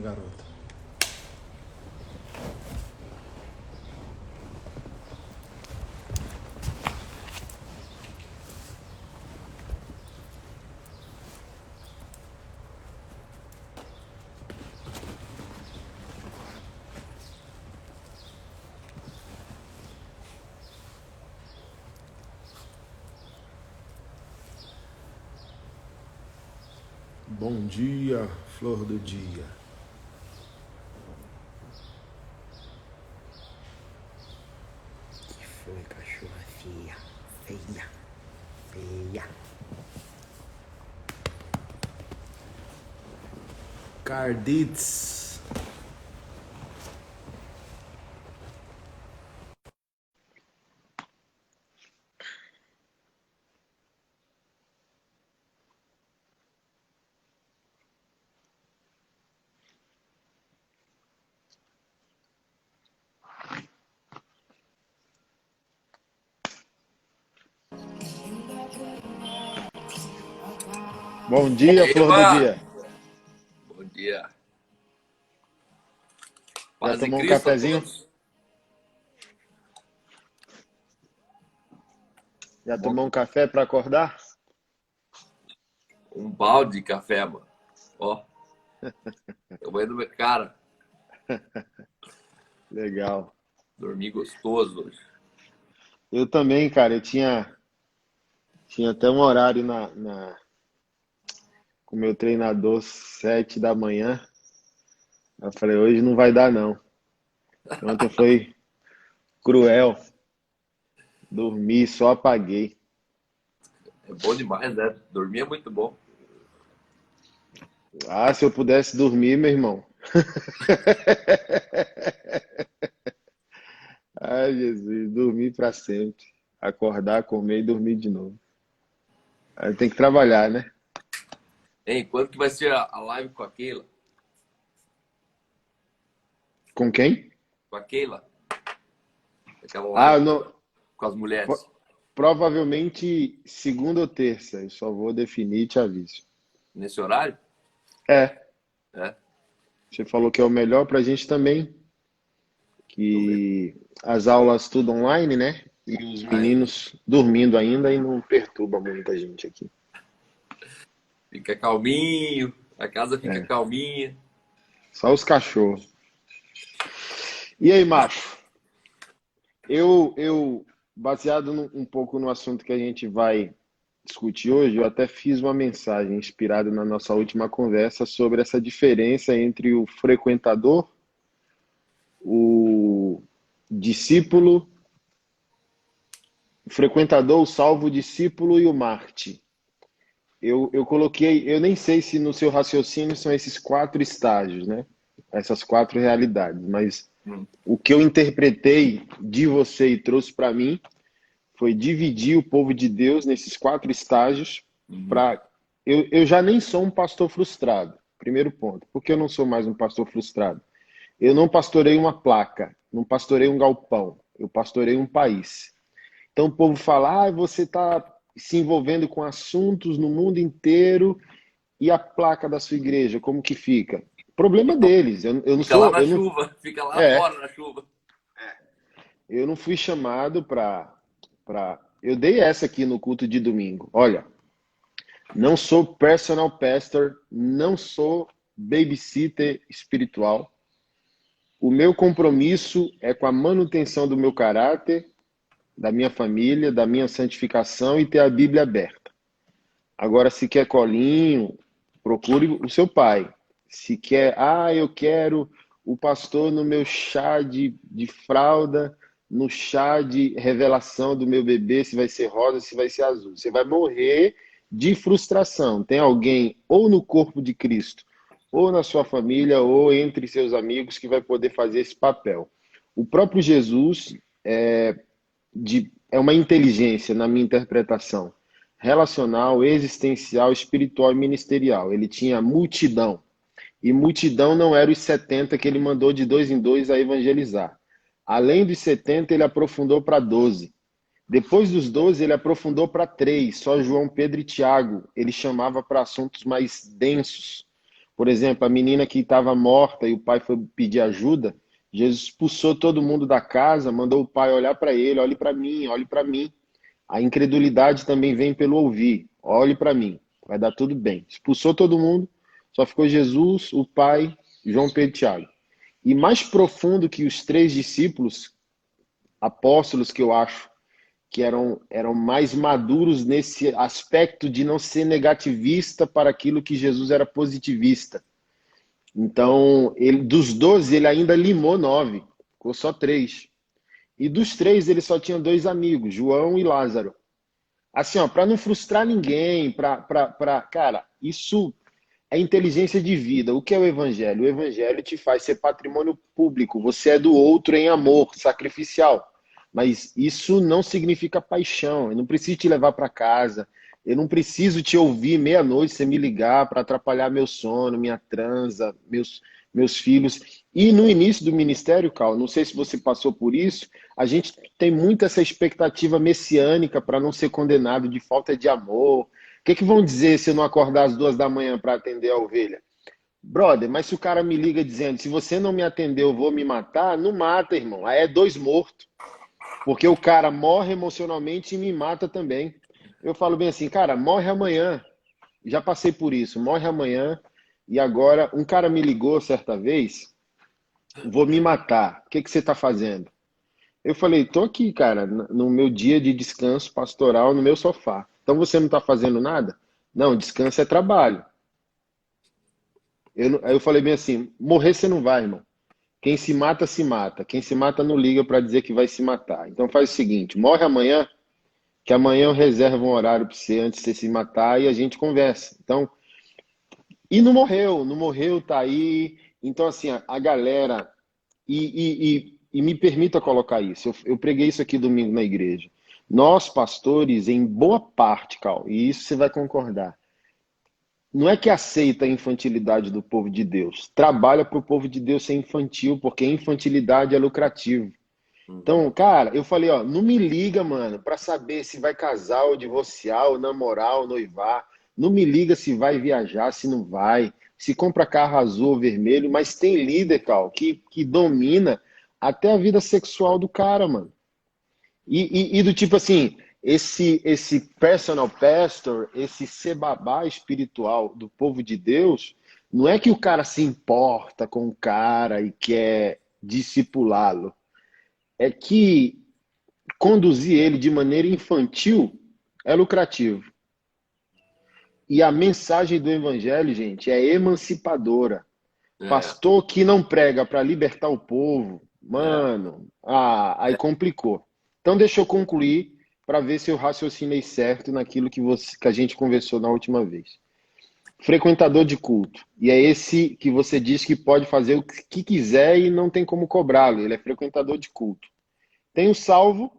Garota. Bom dia, flor do dia. Que foi, cachorra feia, feia, feia. Carditz. Bom dia, flor do Eba! dia. Bom dia. Já Paz em tomou um Cristo a cafezinho? todos. Já Bom, tomou um café para acordar? um balde de café, mano. Ó, tomando minha cara. Legal. Dormi gostoso hoje. Eu também, cara. Eu tinha até um horário com o meu treinador, 7 da manhã. Eu falei, hoje não vai dar, não. Ontem foi cruel. Dormi, só apaguei. É bom demais, né? Dormir é muito bom. Ah, se eu pudesse dormir, meu irmão. Ai, Jesus, dormir para sempre. Acordar, comer e dormir de novo. Aí tem que trabalhar, né? Hein, quando que vai ser a live com a Keila? Com quem? Com a Keila? Aquela Ah, live não, com as mulheres. provavelmente segunda ou terça. Eu só vou definir e te aviso. Nesse horário? É, É, você falou que é o melhor pra gente também, deixa eu ver. que as aulas tudo online, né? E os Aí, meninos dormindo ainda e não perturba muita gente aqui. fica calminho, a casa fica É, calminha. só os cachorros. E aí, macho? Baseado um pouco no assunto que a gente vai discutir hoje, eu até fiz uma mensagem inspirada na nossa última conversa sobre essa diferença entre o frequentador, o discípulo, o frequentador, o salvo, o discípulo e o Marte. Eu coloquei, eu nem sei se no seu raciocínio são esses quatro estágios, né? Essas quatro realidades, mas Hum. o que eu interpretei de você e trouxe para mim foi dividir o povo de Deus nesses quatro estágios Uhum. para eu já nem sou um pastor frustrado. Primeiro ponto. Por que eu não sou mais um pastor frustrado? Eu não pastorei uma placa, não pastorei um galpão, eu pastorei um país. Então o povo fala: "Ah, você está se envolvendo com assuntos no mundo inteiro e a placa da sua igreja, como que fica?" Problema Fica, deles. Eu não fica lá sou, na eu não chuva, fica lá é, fora na chuva. eu não fui chamado eu dei essa aqui no culto de domingo. Olha, não sou personal pastor, não sou babysitter espiritual. O meu compromisso é com a manutenção do meu caráter, da minha família, da minha santificação e ter a Bíblia aberta. Agora, se quer colinho, procure o seu pai. Se quer, eu quero o pastor no meu chá de fralda, no chá de revelação do meu bebê, se vai ser rosa, se vai ser azul. Você vai morrer de frustração. Tem alguém ou no corpo de Cristo, ou na sua família, ou entre seus amigos que vai poder fazer esse papel. O próprio Jesus é uma inteligência, na minha interpretação, relacional, existencial, espiritual e ministerial. Ele tinha multidão. E multidão não era os 70 que ele mandou de dois em dois a evangelizar. Além dos 70, ele aprofundou para 12. Depois dos 12, ele aprofundou para 3, só João, Pedro e Tiago. Ele chamava para assuntos mais densos. Por exemplo, a menina que estava morta e o pai foi pedir ajuda, Jesus expulsou todo mundo da casa, mandou o pai olhar para ele, olhe para mim, olhe para mim. A incredulidade também vem pelo ouvir. Olhe para mim, vai dar tudo bem. Expulsou todo mundo, só ficou Jesus, o pai, João Pedro e Tiago. E mais profundo que os três discípulos, apóstolos que eu acho que eram mais maduros nesse aspecto de não ser negativista para aquilo que Jesus era positivista. Então, dos 12, ele ainda limou 9, ficou só 3. E dos 3, ele só tinha 2 amigos, João e Lázaro. Assim, ó, para não frustrar ninguém, cara, isso é inteligência de vida. O que é o evangelho? O evangelho te faz ser patrimônio público. Você é do outro em amor, sacrificial. Mas isso não significa paixão. Eu não preciso te levar para casa. Eu não preciso te ouvir meia-noite, você me ligar para atrapalhar meu sono, minha transa, meus filhos. E no início do ministério, Cal, não sei se você passou por isso, a gente tem muito essa expectativa messiânica para não ser condenado de falta de amor. O que vão dizer se eu não acordar às 2 da manhã para atender a ovelha? Brother, mas se o cara me liga dizendo, se você não me atender, eu vou me matar, não mata, irmão. Aí é 2 mortos. Porque o cara morre emocionalmente e me mata também. Eu falo bem assim, cara, morre amanhã. Já passei por isso, morre amanhã. E agora, um cara me ligou certa vez, vou me matar. O que você está fazendo? Eu falei, tô aqui, cara, no meu dia de descanso pastoral, no meu sofá. Então você não está fazendo nada? Não, descanso é trabalho. Aí eu falei bem assim, morrer você não vai, irmão. Quem se mata, se mata. Quem se mata não liga para dizer que vai se matar. Então faz o seguinte, morre amanhã, que amanhã eu reservo um horário para você antes de você se matar e a gente conversa. Então, e não morreu, tá aí. Então, assim, a galera, e me permita colocar isso, eu preguei isso aqui domingo na igreja. Nós, pastores, em boa parte, Cal, e isso você vai concordar, não é que aceita a infantilidade do povo de Deus, trabalha para o povo de Deus ser infantil, porque infantilidade é lucrativo. Então, cara, eu falei, ó, não me liga, mano, pra saber se vai casar ou divorciar, ou namorar ou noivar. Não me liga se vai viajar, se não vai, se compra carro azul ou vermelho, mas tem líder, Cal, que domina até a vida sexual do cara, mano. E do tipo assim, esse personal pastor, esse ser babá espiritual do povo de Deus, não é que o cara se importa com o cara e quer discipulá-lo, é que conduzir ele de maneira infantil é lucrativo. E a mensagem do evangelho, gente, é emancipadora. Pastor que não prega para libertar o povo, mano, aí complicou. Então deixa eu concluir para ver se eu raciocinei certo naquilo que a gente conversou na última vez. Frequentador de culto. E é esse que você diz que pode fazer o que quiser e não tem como cobrá-lo. Ele é frequentador de culto. Tem o salvo,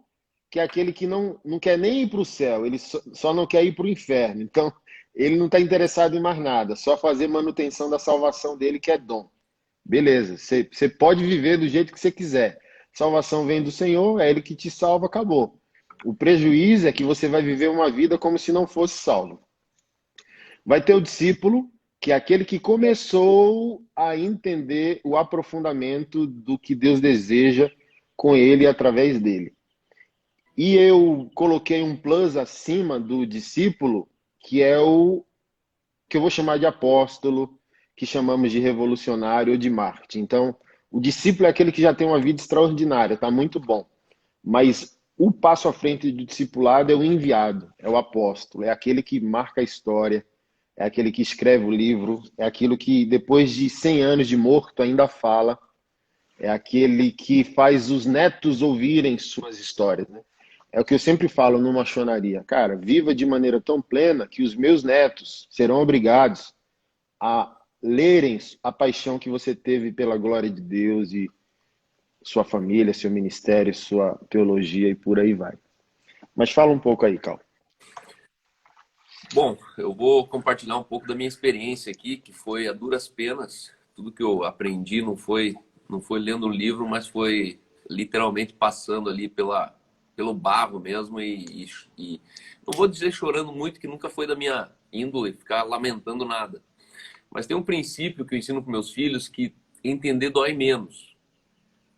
que é aquele que não quer nem ir para o céu, ele só não quer ir para o inferno. Então, ele não está interessado em mais nada, só fazer manutenção da salvação dele, que é dom. Beleza, você pode viver do jeito que você quiser. Salvação vem do Senhor, é Ele que te salva, acabou. O prejuízo é que você vai viver uma vida como se não fosse salvo. Vai ter o discípulo, que é aquele que começou a entender o aprofundamento do que Deus deseja com ele e através dele. E eu coloquei um plus acima do discípulo, que é o que eu vou chamar de apóstolo, que chamamos de revolucionário ou de Marte. Então, o discípulo é aquele que já tem uma vida extraordinária, tá muito bom. Mas o passo à frente do discipulado é o enviado, é o apóstolo, é aquele que marca a história, é aquele que escreve o livro, é aquilo que depois de 100 anos de morto ainda fala, é aquele que faz os netos ouvirem suas histórias, né? É o que eu sempre falo numa maçonaria. Cara, viva de maneira tão plena que os meus netos serão obrigados a lerem a paixão que você teve pela glória de Deus e sua família, seu ministério, sua teologia e por aí vai. Mas fala um pouco aí, Cal. Bom, eu vou compartilhar um pouco da minha experiência aqui, que foi a duras penas. Tudo que eu aprendi não foi lendo um livro, mas foi literalmente passando ali pelo barro mesmo e não vou dizer chorando muito, que nunca foi da minha índole ficar lamentando nada. Mas tem um princípio que eu ensino para meus filhos que entender dói menos.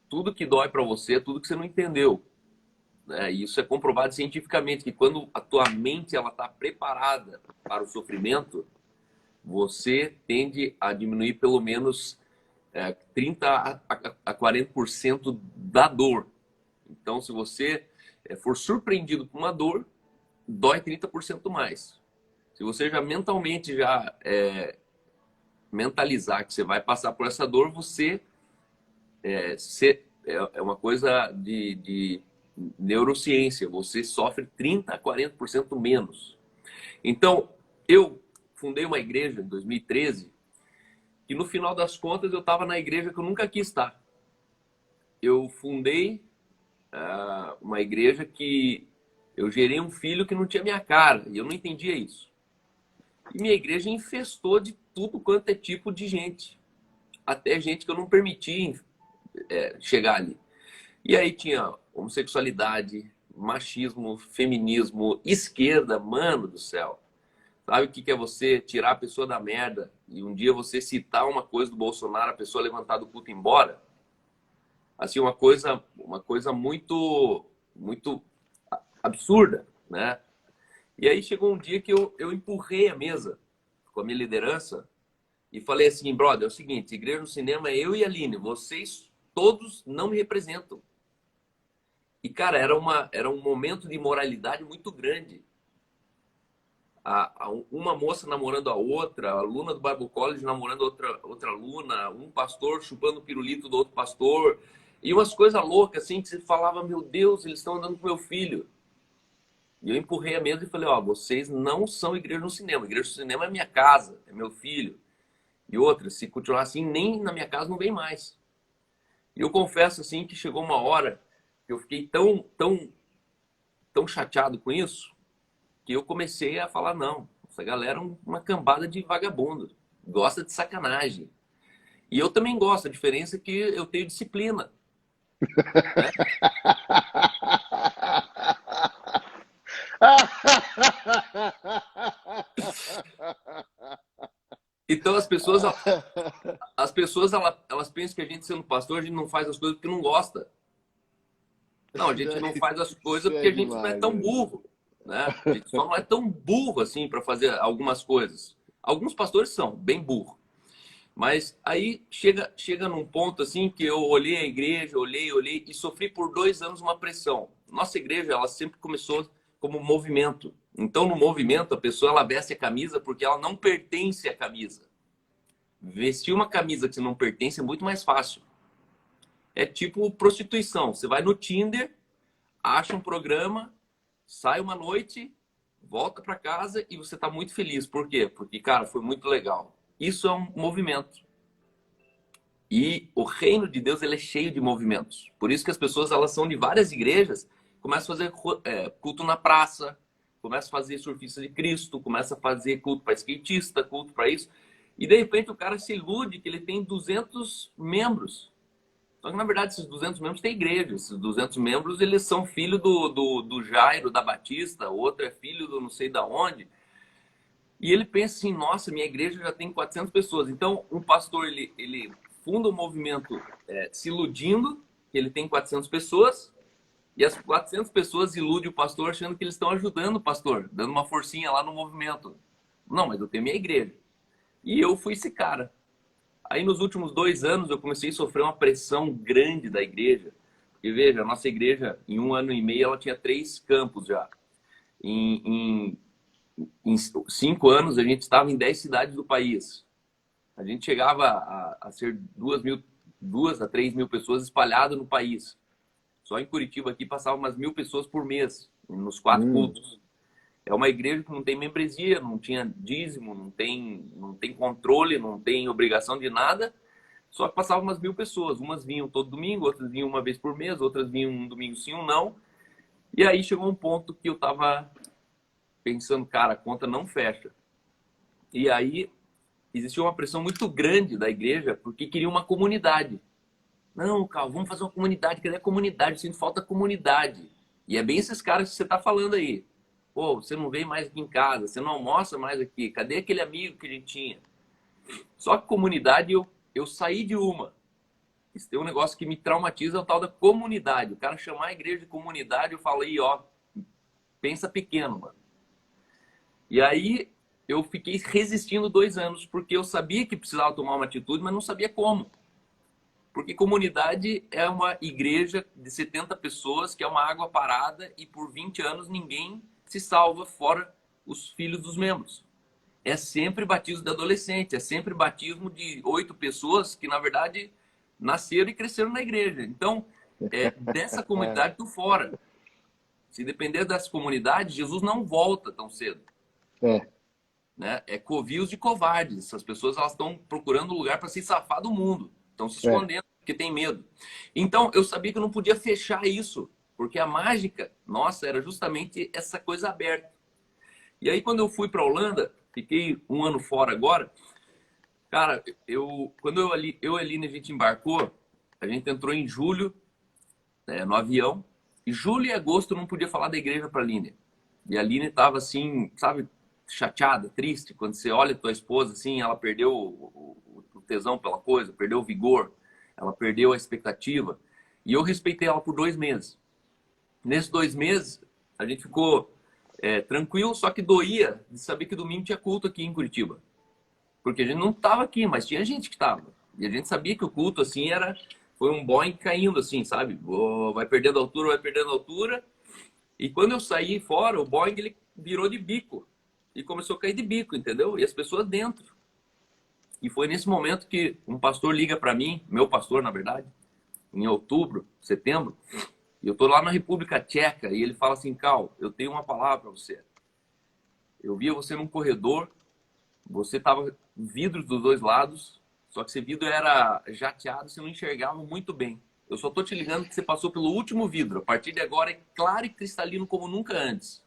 Tudo que dói para você é tudo que você não entendeu. Né? E isso é comprovado cientificamente, que quando a tua mente está preparada para o sofrimento, você tende a diminuir pelo menos 30 a 40% da dor. Então, se você for surpreendido por uma dor, dói 30% mais. Se você já mentalmente mentalizar que você vai passar por essa dor, você é uma coisa de neurociência. Você sofre 30 a 40% menos. Então, eu fundei uma igreja em 2013 e no final das contas eu estava na igreja que eu nunca quis estar. Eu fundei uma igreja que eu gerei um filho que não tinha minha cara e eu não entendia isso. E minha igreja infestou de tudo quanto é tipo de gente. Até gente que eu não permitia chegar ali. E aí tinha homossexualidade, machismo, feminismo, esquerda, mano do céu. Sabe o que é você tirar a pessoa da merda e um dia você citar uma coisa do Bolsonaro, a pessoa levantar do culto e ir embora? Assim, uma coisa muito, muito absurda, né? E aí chegou um dia que eu empurrei a mesa com a minha liderança e falei assim, brother, é o seguinte, Igreja no Cinema é eu e a Aline, vocês todos não me representam. E, cara, era um momento de moralidade muito grande. Uma moça namorando a outra, a aluna do Bible College namorando outra aluna, um pastor chupando o pirulito do outro pastor, e umas coisas loucas, assim, que você falava, meu Deus, eles estão andando com meu filho. E eu empurrei a mesa e falei, ó, vocês não são Igreja no Cinema. Igreja no Cinema é minha casa, é meu filho. E outra, se continuar assim, nem na minha casa não vem mais. E eu confesso, assim, que chegou uma hora que eu fiquei tão chateado com isso, que eu comecei a falar, não, essa galera é uma cambada de vagabundo, gosta de sacanagem. E eu também gosto, a diferença é que eu tenho disciplina. Né? Então as pessoas elas pensam que a gente sendo pastor, a gente não faz as coisas porque não gosta. Não, a gente não faz as coisas porque a gente não é tão burro. Né? A gente só não é tão burro assim para fazer algumas coisas. Alguns pastores são bem burros. Mas aí chega num ponto assim que eu olhei a igreja, olhei e sofri por 2 anos uma pressão. Nossa igreja, ela sempre começou como movimento. Então, no movimento, a pessoa ela veste a camisa porque ela não pertence à camisa. Vestir uma camisa que não pertence é muito mais fácil. É tipo prostituição. Você vai no Tinder, acha um programa, sai uma noite, volta para casa e você está muito feliz. Por quê? Porque, cara, foi muito legal. Isso é um movimento. E o reino de Deus ele é cheio de movimentos. Por isso que as pessoas elas são de várias igrejas, começam a fazer culto na praça, começam a fazer surfista de Cristo, começam a fazer culto para skatista, culto para isso. E de repente o cara se ilude que ele tem 200 membros. Só que na verdade esses 200 membros têm igreja. Esses 200 membros eles são filho do Jairo, da Batista, outro é filho do não sei da onde. E ele pensa assim, nossa, minha igreja já tem 400 pessoas. Então, um pastor, ele funda um movimento se iludindo que ele tem 400 pessoas, e as 400 pessoas iludem o pastor achando que eles estão ajudando o pastor, dando uma forcinha lá no movimento. Não, mas eu tenho minha igreja. E eu fui esse cara. Aí, nos últimos 2 anos, eu comecei a sofrer uma pressão grande da igreja. Porque, veja, a nossa igreja, em 1 ano e meio, ela tinha 3 campos já. Em 5 anos, a gente estava em 10 cidades do país. A gente chegava a ser 2 a 3 mil pessoas espalhadas no país. Só em Curitiba aqui passavam umas 1.000 pessoas por mês, nos 4 cultos. É uma igreja que não tem membresia, não tinha dízimo, não tem controle, não tem obrigação de nada. Só que passavam umas 1.000 pessoas. Umas vinham todo domingo, outras vinham uma vez por mês, outras vinham um domingo sim, um não. E aí chegou um ponto que eu estava pensando, cara, a conta não fecha. E aí existiu uma pressão muito grande da igreja porque queria uma comunidade. Não, Carl, vamos fazer uma comunidade. Cadê a comunidade? Sinto falta comunidade. E é bem esses caras que você está falando aí. Pô, você não vem mais aqui em casa, você não almoça mais aqui. Cadê aquele amigo que a gente tinha? Só que comunidade, eu saí de uma. Isso tem um negócio que me traumatiza, é o tal da comunidade. O cara chamar a igreja de comunidade, eu falei, ó, pensa pequeno, mano. E aí eu fiquei resistindo 2 anos, porque eu sabia que precisava tomar uma atitude, mas não sabia como. Porque comunidade é uma igreja de 70 pessoas, que é uma água parada, e por 20 anos ninguém se salva, fora os filhos dos membros. É sempre batismo de adolescente, é sempre batismo de 8 pessoas que, na verdade, nasceram e cresceram na igreja. Então, dessa comunidade, tu fora. Se depender dessa comunidade, Jesus não volta tão cedo. Né? É covios de covardes. Essas pessoas, elas estão procurando um lugar para se safar do mundo. Estão se escondendo porque tem medo. Então, eu sabia que eu não podia fechar isso, porque a mágica, nossa, era justamente essa coisa aberta. E aí, quando eu fui para a Holanda, fiquei 1 ano fora agora, cara, quando eu e a Aline, a gente embarcou, a gente entrou em julho, no avião, e julho e agosto eu não podia falar da igreja para a Aline. E a Aline estava assim, sabe, chateada, triste, quando você olha a tua esposa, assim, ela perdeu o tesão pela coisa, perdeu o vigor, ela perdeu a expectativa. E eu respeitei ela por 2 meses. Nesses 2 meses, a gente ficou tranquilo, só que doía de saber que domingo tinha culto aqui em Curitiba. Porque a gente não estava aqui, mas tinha gente que estava. E a gente sabia que o culto, assim, foi um Boeing caindo, assim, sabe? Vai perdendo altura, vai perdendo altura. E quando eu saí fora, o Boeing, ele virou de bico. E começou a cair de bico, entendeu? E as pessoas dentro. E foi nesse momento que um pastor liga para mim, meu pastor, na verdade, em outubro, setembro, e eu tô lá na República Tcheca, e ele fala assim, Cal, eu tenho uma palavra para você. Eu via você num corredor, você tava vidros dos 2 lados, só que esse vidro era jateado, você não enxergava muito bem. Eu só tô te ligando que você passou pelo último vidro. A partir de agora é claro e cristalino como nunca antes.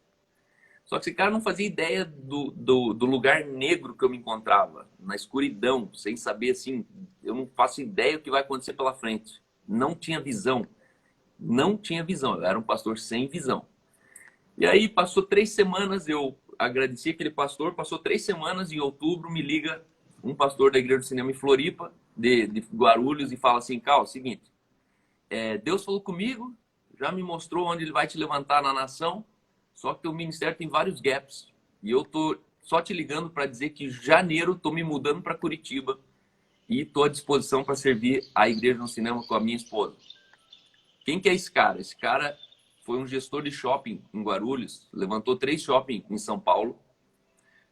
Só que esse cara não fazia ideia do lugar negro que eu me encontrava, na escuridão, sem saber, assim, eu não faço ideia do que vai acontecer pela frente. Não tinha visão. Não tinha visão. Eu era um pastor sem visão. E aí passou 3 semanas, eu agradeci aquele pastor, passou 3 semanas, em outubro me liga um pastor da Igreja do Cinema em Floripa, de Guarulhos, e fala assim, Cal, seguinte, Deus falou comigo, já me mostrou onde ele vai te levantar na nação, só que o ministério tem vários gaps. E eu tô só te ligando para dizer que em janeiro tô me mudando para Curitiba e tô à disposição para servir a Igreja no Cinema com a minha esposa. Quem que é esse cara? Esse cara foi um gestor de shopping em Guarulhos, levantou 3 shopping em São Paulo.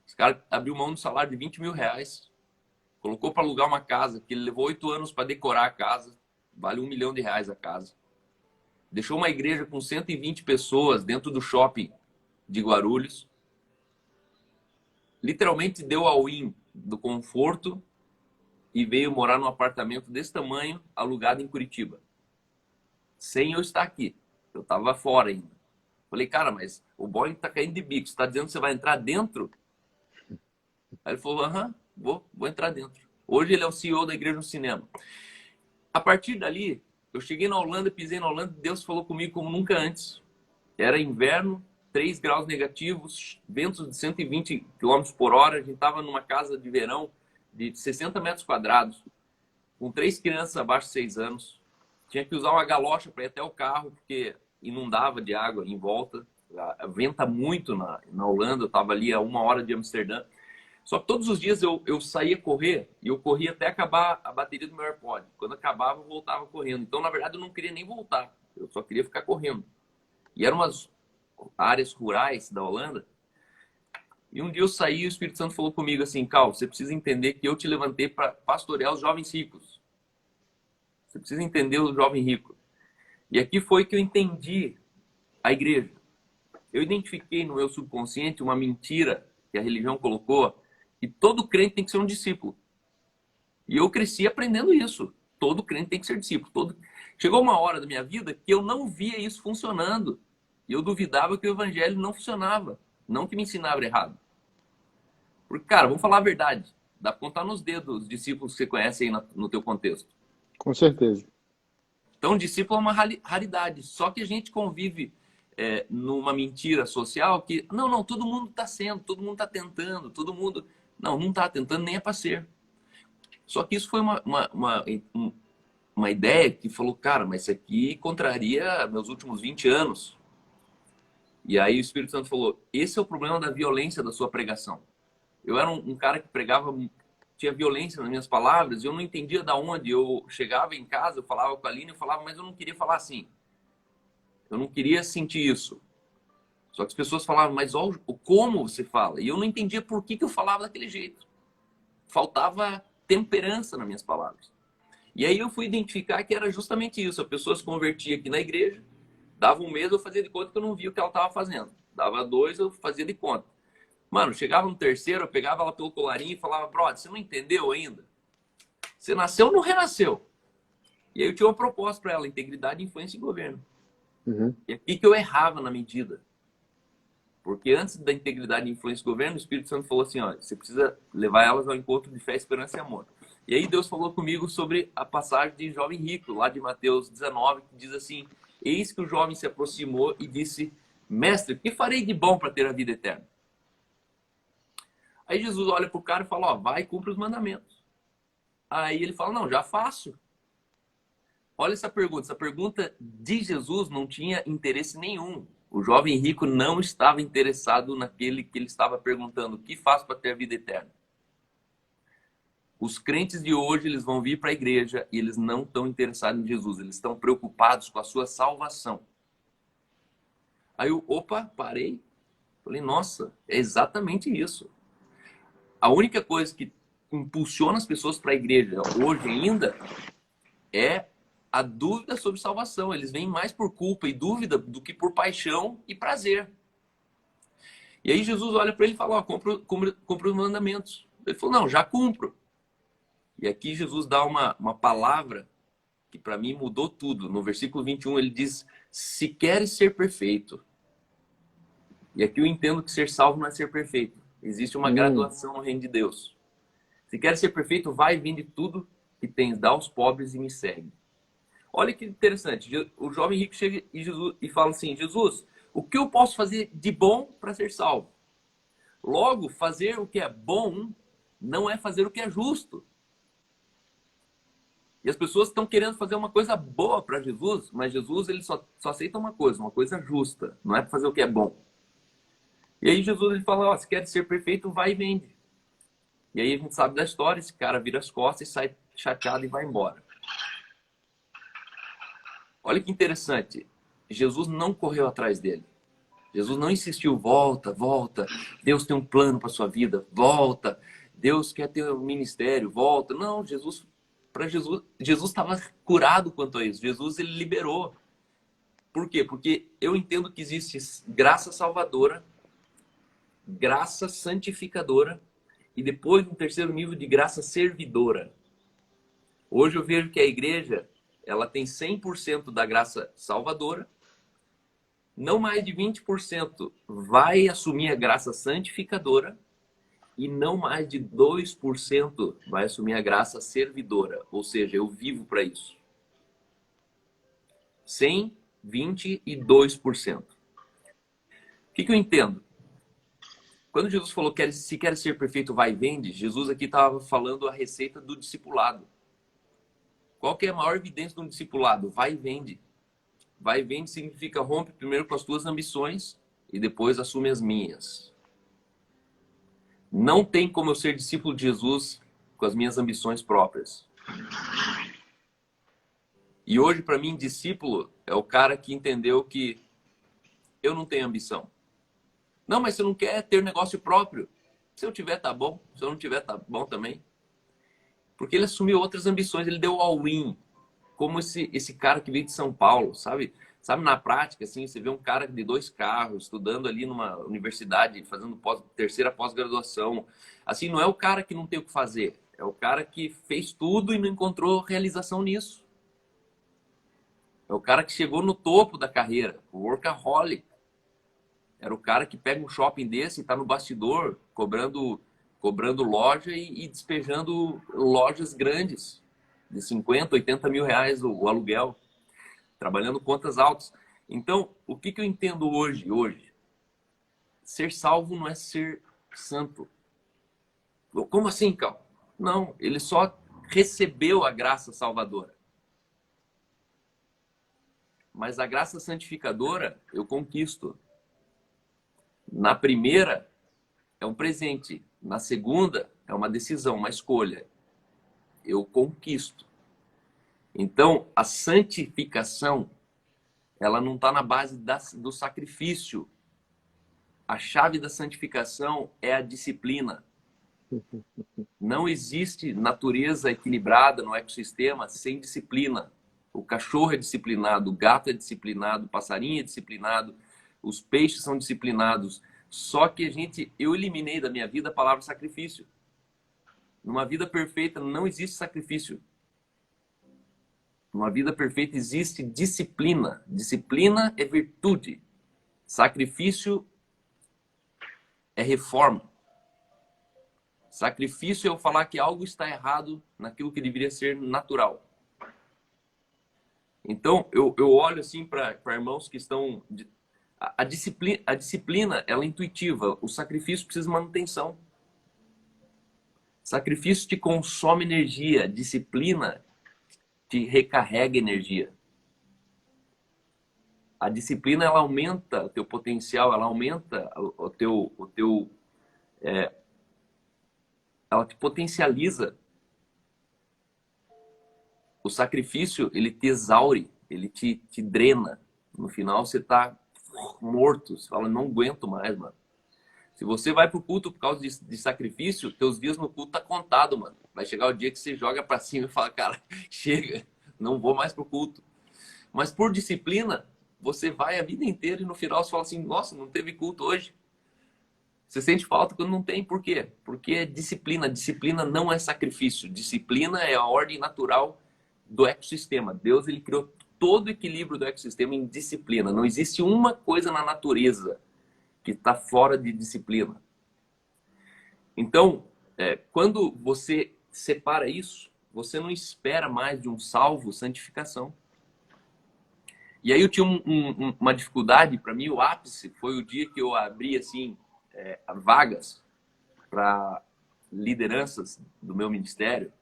Esse cara abriu mão do salário de 20 mil reais, colocou para alugar uma casa, que ele levou 8 anos para decorar a casa, vale R$1 milhão a casa. Deixou uma igreja com 120 pessoas dentro do shopping de Guarulhos. Literalmente deu all-in do conforto e veio morar num apartamento desse tamanho, alugado em Curitiba. Sem eu estar aqui. Eu estava fora ainda. Falei, cara, mas o Boeing está caindo de bico. Você está dizendo que você vai entrar dentro? Aí ele falou, aham, vou entrar dentro. Hoje ele é o CEO da Igreja no Cinema. A partir dali, eu cheguei na Holanda, pisei na Holanda, Deus falou comigo como nunca antes. Era inverno, 3 graus negativos, ventos de 120 km por hora. A gente estava numa casa de verão de 60 metros quadrados, com 3 crianças abaixo de 6 anos. Tinha que usar uma galocha para ir até o carro, porque inundava de água em volta. Venta muito na Holanda, eu estava ali a 1 hora de Amsterdã. Só que todos os dias eu saía correr e eu corria até acabar a bateria do meu AirPod. Quando acabava, eu voltava correndo. Então, na verdade, eu não queria nem voltar. Eu só queria ficar correndo. E eram umas áreas rurais da Holanda. E um dia eu saí e o Espírito Santo falou comigo assim, Cal, você precisa entender que eu te levantei para pastorear os jovens ricos. Você precisa entender o jovem rico. E aqui foi que eu entendi a igreja. Eu identifiquei no meu subconsciente uma mentira que a religião colocou, que todo crente tem que ser um discípulo. E eu cresci aprendendo isso. Todo crente tem que ser discípulo. Chegou uma hora da minha vida que eu não via isso funcionando. E eu duvidava que o evangelho não funcionava. Não que me ensinava errado. Porque, cara, vamos falar a verdade. Dá pra contar nos dedos os discípulos que você conhece aí no teu contexto. Com certeza. Então, discípulo é uma raridade. Só que a gente convive numa mentira social que, não, todo mundo está sendo, todo mundo está tentando, todo mundo... Não está tentando, nem é para ser. Só que isso foi uma ideia que falou, cara, mas isso aqui contraria meus últimos 20 anos. E aí o Espírito Santo falou, esse é o problema da violência da sua pregação. Eu era um cara que pregava, tinha violência nas minhas palavras, eu não entendia de onde. Eu chegava em casa, eu falava com a Aline, eu falava, mas eu não queria falar assim. Eu não queria sentir isso. Só que as pessoas falavam, mas ó, como você fala? E eu não entendia por que eu falava daquele jeito. Faltava temperança nas minhas palavras. E aí eu fui identificar que era justamente isso. A pessoa se convertia aqui na igreja, dava um mês, eu fazia de conta que eu não via o que ela estava fazendo. Dava 2, eu fazia de conta. Mano, chegava no terceiro, eu pegava ela pelo colarinho e falava, brother, você não entendeu ainda? Você nasceu ou não renasceu? E aí eu tinha uma proposta para ela, integridade, influência e governo. Uhum. E aqui que eu errava na medida. Porque antes da integridade, influência e governo, o Espírito Santo falou assim, ó, você precisa levar elas ao encontro de fé, esperança e amor. E aí Deus falou comigo sobre a passagem de jovem rico, lá de Mateus 19, que diz assim, eis que o jovem se aproximou e disse, mestre, o que farei de bom para ter a vida eterna? Aí Jesus olha para o cara e fala, ó, vai e cumpre os mandamentos. Aí ele fala, não, já faço. Olha essa pergunta de Jesus não tinha interesse nenhum. O jovem rico não estava interessado naquele que ele estava perguntando, o que faço para ter a vida eterna? Os crentes de hoje, eles vão vir para a igreja e eles não estão interessados em Jesus, eles estão preocupados com a sua salvação. Aí eu, parei. Falei, nossa, é exatamente isso. A única coisa que impulsiona as pessoas para a igreja hoje ainda é a dúvida sobre salvação. Eles vêm mais por culpa e dúvida do que por paixão e prazer. E aí Jesus olha para ele e fala, ó, cumpre os mandamentos. Ele falou, não, já cumpro. E aqui Jesus dá uma palavra que para mim mudou tudo. No versículo 21 ele diz, se queres ser perfeito. E aqui eu entendo que ser salvo não é ser perfeito. Existe uma graduação no reino de Deus. Se queres ser perfeito, vai e vende tudo que tens, dá aos pobres e me segue. Olha que interessante. O jovem rico chega e fala assim, Jesus, o que eu posso fazer de bom para ser salvo? Logo, fazer o que é bom não é fazer o que é justo. E as pessoas estão querendo fazer uma coisa boa para Jesus, mas Jesus ele só aceita uma coisa justa. Não é para fazer o que é bom. E aí Jesus ele fala, ó, se quer ser perfeito, vai e vende. E aí a gente sabe da história, esse cara vira as costas e sai chateado e vai embora. Olha que interessante, Jesus não correu atrás dele. Jesus não insistiu, volta, volta, Deus tem um plano para sua vida, volta, Deus quer ter um ministério, volta. Não, Jesus estava curado quanto a isso. Jesus ele liberou. Por quê? Porque eu entendo que existe graça salvadora, graça santificadora e depois um terceiro nível de graça servidora. Hoje eu vejo que a igreja ela tem 100% da graça salvadora, não mais de 20% vai assumir a graça santificadora e não mais de 2% vai assumir a graça servidora, ou seja, eu vivo para isso. 100, 20 e 2%. O que eu entendo? Quando Jesus falou que se quer ser perfeito, vai e vende, Jesus aqui estava falando a receita do discipulado. Qual que é a maior evidência de um discipulado? Vai e vende. Vai e vende significa rompe primeiro com as tuas ambições e depois assume as minhas. Não tem como eu ser discípulo de Jesus com as minhas ambições próprias. E hoje, para mim, discípulo é o cara que entendeu que eu não tenho ambição. Não, mas você não quer ter negócio próprio. Se eu tiver, tá bom. Se eu não tiver, tá bom também. Porque ele assumiu outras ambições, ele deu all-in. Como esse cara que veio de São Paulo, sabe? Sabe, na prática, assim, você vê um cara de 2 carros, estudando ali numa universidade, fazendo terceira pós-graduação. Assim, não é o cara que não tem o que fazer. É o cara que fez tudo e não encontrou realização nisso. É o cara que chegou no topo da carreira, o workaholic. Era o cara que pega um shopping desse e está no bastidor, cobrando loja e despejando lojas grandes, de 50, 80 mil reais o aluguel, trabalhando contas altas. Então, o que eu entendo hoje? Ser salvo não é ser santo. Como assim, Cal? Não, ele só recebeu a graça salvadora. Mas a graça santificadora eu conquisto. Na primeira é um presente. Na segunda é uma decisão, uma escolha. Eu conquisto. Então, a santificação, ela não está na base do sacrifício. A chave da santificação é a disciplina. Não existe natureza equilibrada no ecossistema sem disciplina. O cachorro é disciplinado, o gato é disciplinado, o passarinho é disciplinado, os peixes são disciplinados. Só que eu eliminei da minha vida a palavra sacrifício. Numa vida perfeita não existe sacrifício. Numa vida perfeita existe disciplina. Disciplina é virtude. Sacrifício é reforma. Sacrifício é eu falar que algo está errado naquilo que deveria ser natural. Então, eu olho assim para irmãos que estão... A disciplina, ela é intuitiva. O sacrifício precisa de manutenção. Sacrifício te consome energia. Disciplina te recarrega energia. A disciplina, ela aumenta o teu potencial, ela aumenta ela te potencializa. O sacrifício, ele te exaure, ele te drena. No final, você está morto. Você fala, não aguento mais, mano. Se você vai pro culto por causa de sacrifício, teus dias no culto tá contado, mano. Vai chegar o dia que você joga pra cima e fala, cara, chega, não vou mais pro culto. Mas por disciplina, você vai a vida inteira e no final você fala assim, nossa, não teve culto hoje. Você sente falta quando não tem. Por quê? Porque é disciplina. Disciplina não é sacrifício. Disciplina é a ordem natural do ecossistema. Deus, ele criou todo o equilíbrio do ecossistema em disciplina. Não existe uma coisa na natureza que está fora de disciplina. Então, quando você separa isso, você não espera mais de um salvo santificação. E aí eu tinha uma dificuldade, para mim o ápice foi o dia que eu abri assim, vagas para lideranças do meu ministério,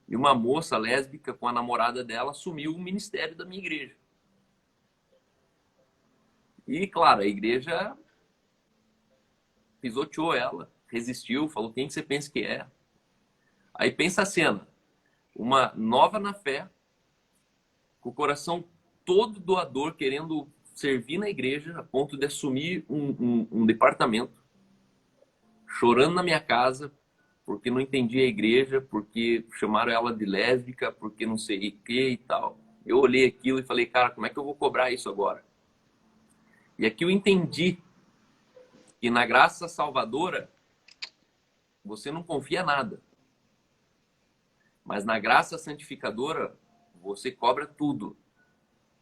e uma moça lésbica com a namorada dela assumiu o ministério da minha igreja. E claro, a igreja pisoteou ela, resistiu, falou, quem que você pensa que é? Aí pensa a cena, uma nova na fé, com o coração todo doador, querendo servir na igreja, a ponto de assumir um departamento, chorando na minha casa, porque não entendia a igreja, porque chamaram ela de lésbica, porque não sei o que e tal. Eu olhei aquilo e falei, cara, como é que eu vou cobrar isso agora? E aqui eu entendi que na graça salvadora, você não confia nada. Mas na graça santificadora, você cobra tudo.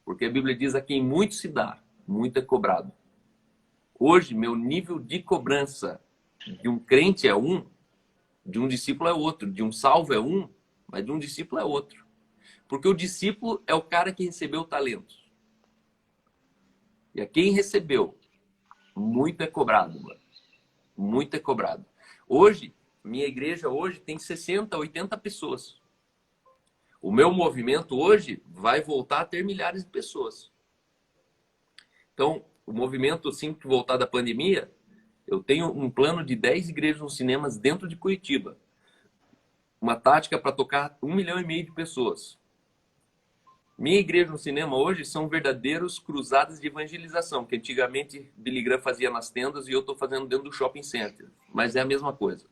Porque a Bíblia diz, a quem muito se dá, muito é cobrado. Hoje, meu nível de cobrança de um crente é um, de um discípulo é outro, de um salvo é um, mas de um discípulo é outro. Porque o discípulo é o cara que recebeu talentos. E a quem recebeu, muito é cobrado, mano. Muito é cobrado. Hoje, minha igreja hoje tem 60, 80 pessoas. O meu movimento hoje vai voltar a ter milhares de pessoas. Então, o movimento, assim que voltar da pandemia, eu tenho um plano de 10 igrejas nos cinemas dentro de Curitiba. Uma tática para tocar 1,5 milhão de pessoas. Minha igreja no cinema hoje são verdadeiros cruzadas de evangelização, que antigamente Billy Graham fazia nas tendas e eu estou fazendo dentro do shopping center. Mas é a mesma coisa.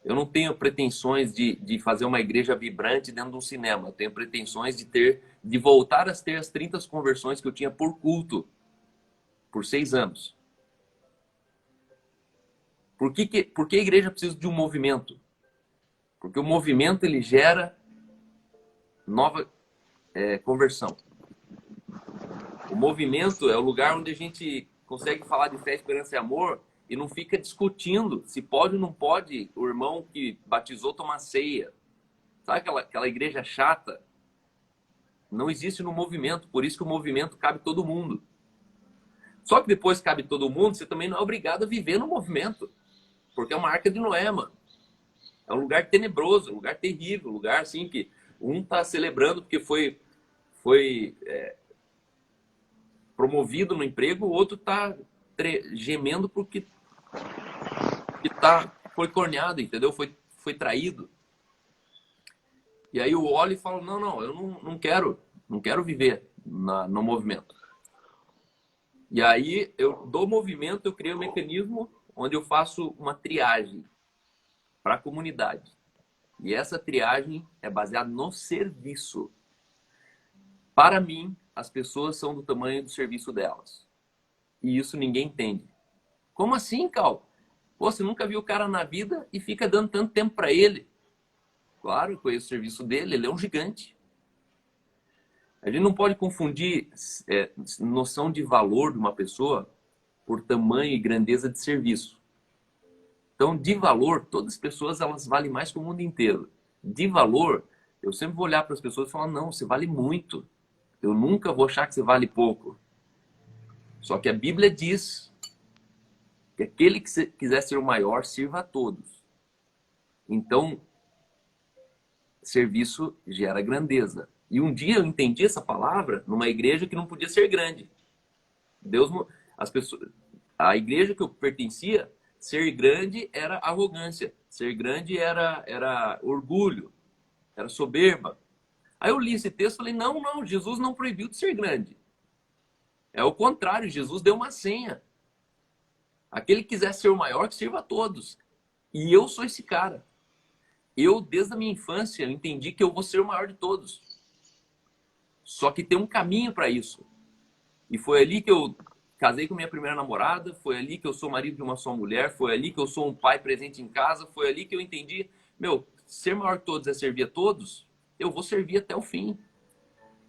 Eu não tenho pretensões de fazer uma igreja vibrante dentro de um cinema. Eu tenho pretensões de voltar a ter as 30 conversões que eu tinha por culto, por 6 anos. Por que a igreja precisa de um movimento? Porque o movimento ele gera nova conversão. O movimento é o lugar onde a gente consegue falar de fé, esperança e amor e não fica discutindo se pode ou não pode o irmão que batizou tomar ceia. Sabe aquela igreja chata? Não existe no movimento, por isso que o movimento cabe todo mundo. Só que depois que cabe todo mundo, você também não é obrigado a viver no movimento. Porque é uma arca de Noé, mano. É um lugar tenebroso, um lugar terrível, um lugar assim que um está celebrando porque foi promovido no emprego, o outro está gemendo porque foi corneado, entendeu? Foi traído. E aí eu olho e falo, não, eu não quero viver no movimento. E aí, do movimento, eu criei um mecanismo onde eu faço uma triagem para a comunidade. E essa triagem é baseada no serviço. Para mim, as pessoas são do tamanho do serviço delas. E isso ninguém entende. Como assim, Cal? Pô, você nunca viu o cara na vida e fica dando tanto tempo para ele. Claro, eu conheço o serviço dele, ele é um gigante. A gente não pode confundir noção de valor de uma pessoa por tamanho e grandeza de serviço. Então, de valor, todas as pessoas elas valem mais que o mundo inteiro. De valor, eu sempre vou olhar para as pessoas e falar, não, você vale muito. Eu nunca vou achar que você vale pouco. Só que a Bíblia diz que aquele que quiser ser o maior, sirva a todos. Então, serviço gera grandeza. E um dia eu entendi essa palavra numa igreja que não podia ser grande. A igreja que eu pertencia, ser grande era arrogância, ser grande era orgulho, era soberba. Aí eu li esse texto e falei, não, Jesus não proibiu de ser grande. É o contrário, Jesus deu uma senha. Aquele que quiser ser o maior, que sirva a todos. E eu sou esse cara. Eu, desde a minha infância, eu entendi que eu vou ser o maior de todos. Só que tem um caminho para isso. E foi ali que eu casei com minha primeira namorada, foi ali que eu sou marido de uma só mulher, foi ali que eu sou um pai presente em casa, foi ali que eu entendi, ser maior que todos é servir a todos, eu vou servir até o fim.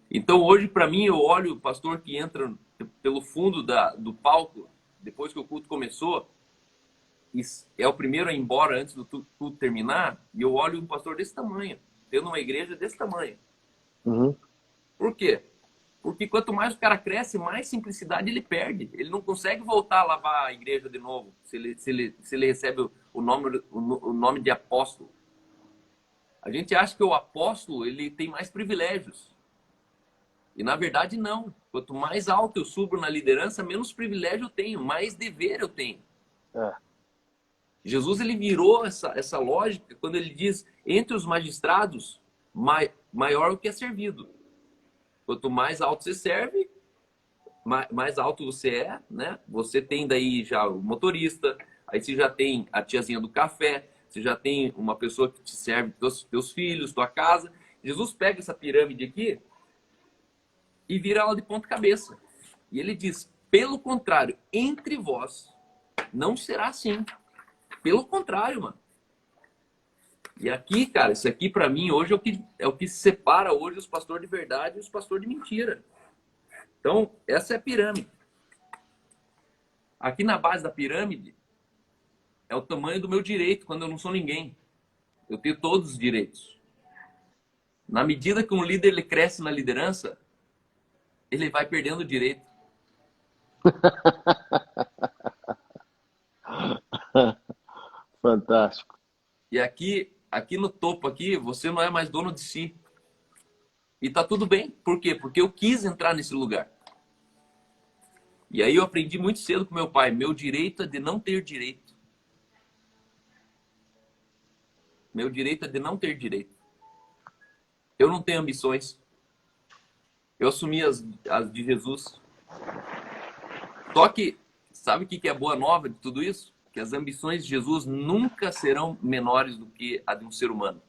Então hoje, para mim, eu olho o pastor que entra pelo fundo do palco, depois que o culto começou, e é o primeiro a ir embora antes do culto terminar, e eu olho um pastor desse tamanho, tendo uma igreja desse tamanho. Uhum. Por quê? Porque quanto mais o cara cresce, mais simplicidade ele perde. Ele não consegue voltar a lavar a igreja de novo, se ele recebe o nome de apóstolo. A gente acha que o apóstolo ele tem mais privilégios. E na verdade não. Quanto mais alto eu subo na liderança, menos privilégio eu tenho, mais dever eu tenho. Jesus ele virou essa lógica quando ele diz, entre os magistrados, maior o que é servido. Quanto mais alto você serve, mais alto você é, né? Você tem daí já o motorista, aí você já tem a tiazinha do café, você já tem uma pessoa que te serve teus filhos, tua casa. Jesus pega essa pirâmide aqui e vira ela de ponta cabeça. E ele diz, pelo contrário, entre vós não será assim. Pelo contrário, mano. E aqui, cara, isso aqui pra mim hoje é o que separa hoje os pastores de verdade e os pastores de mentira. Então, essa é a pirâmide. Aqui na base da pirâmide é o tamanho do meu direito quando eu não sou ninguém. Eu tenho todos os direitos. Na medida que um líder ele cresce na liderança, ele vai perdendo o direito. Fantástico. E aqui no topo aqui, você não é mais dono de si. E tá tudo bem. Por quê? Porque eu quis entrar nesse lugar. E aí eu aprendi muito cedo com meu pai. Meu direito é de não ter direito. Meu direito é de não ter direito. Eu não tenho ambições. Eu assumi as de Jesus. Só que, sabe o que é boa nova de tudo isso? Que as ambições de Jesus nunca serão menores do que a de um ser humano.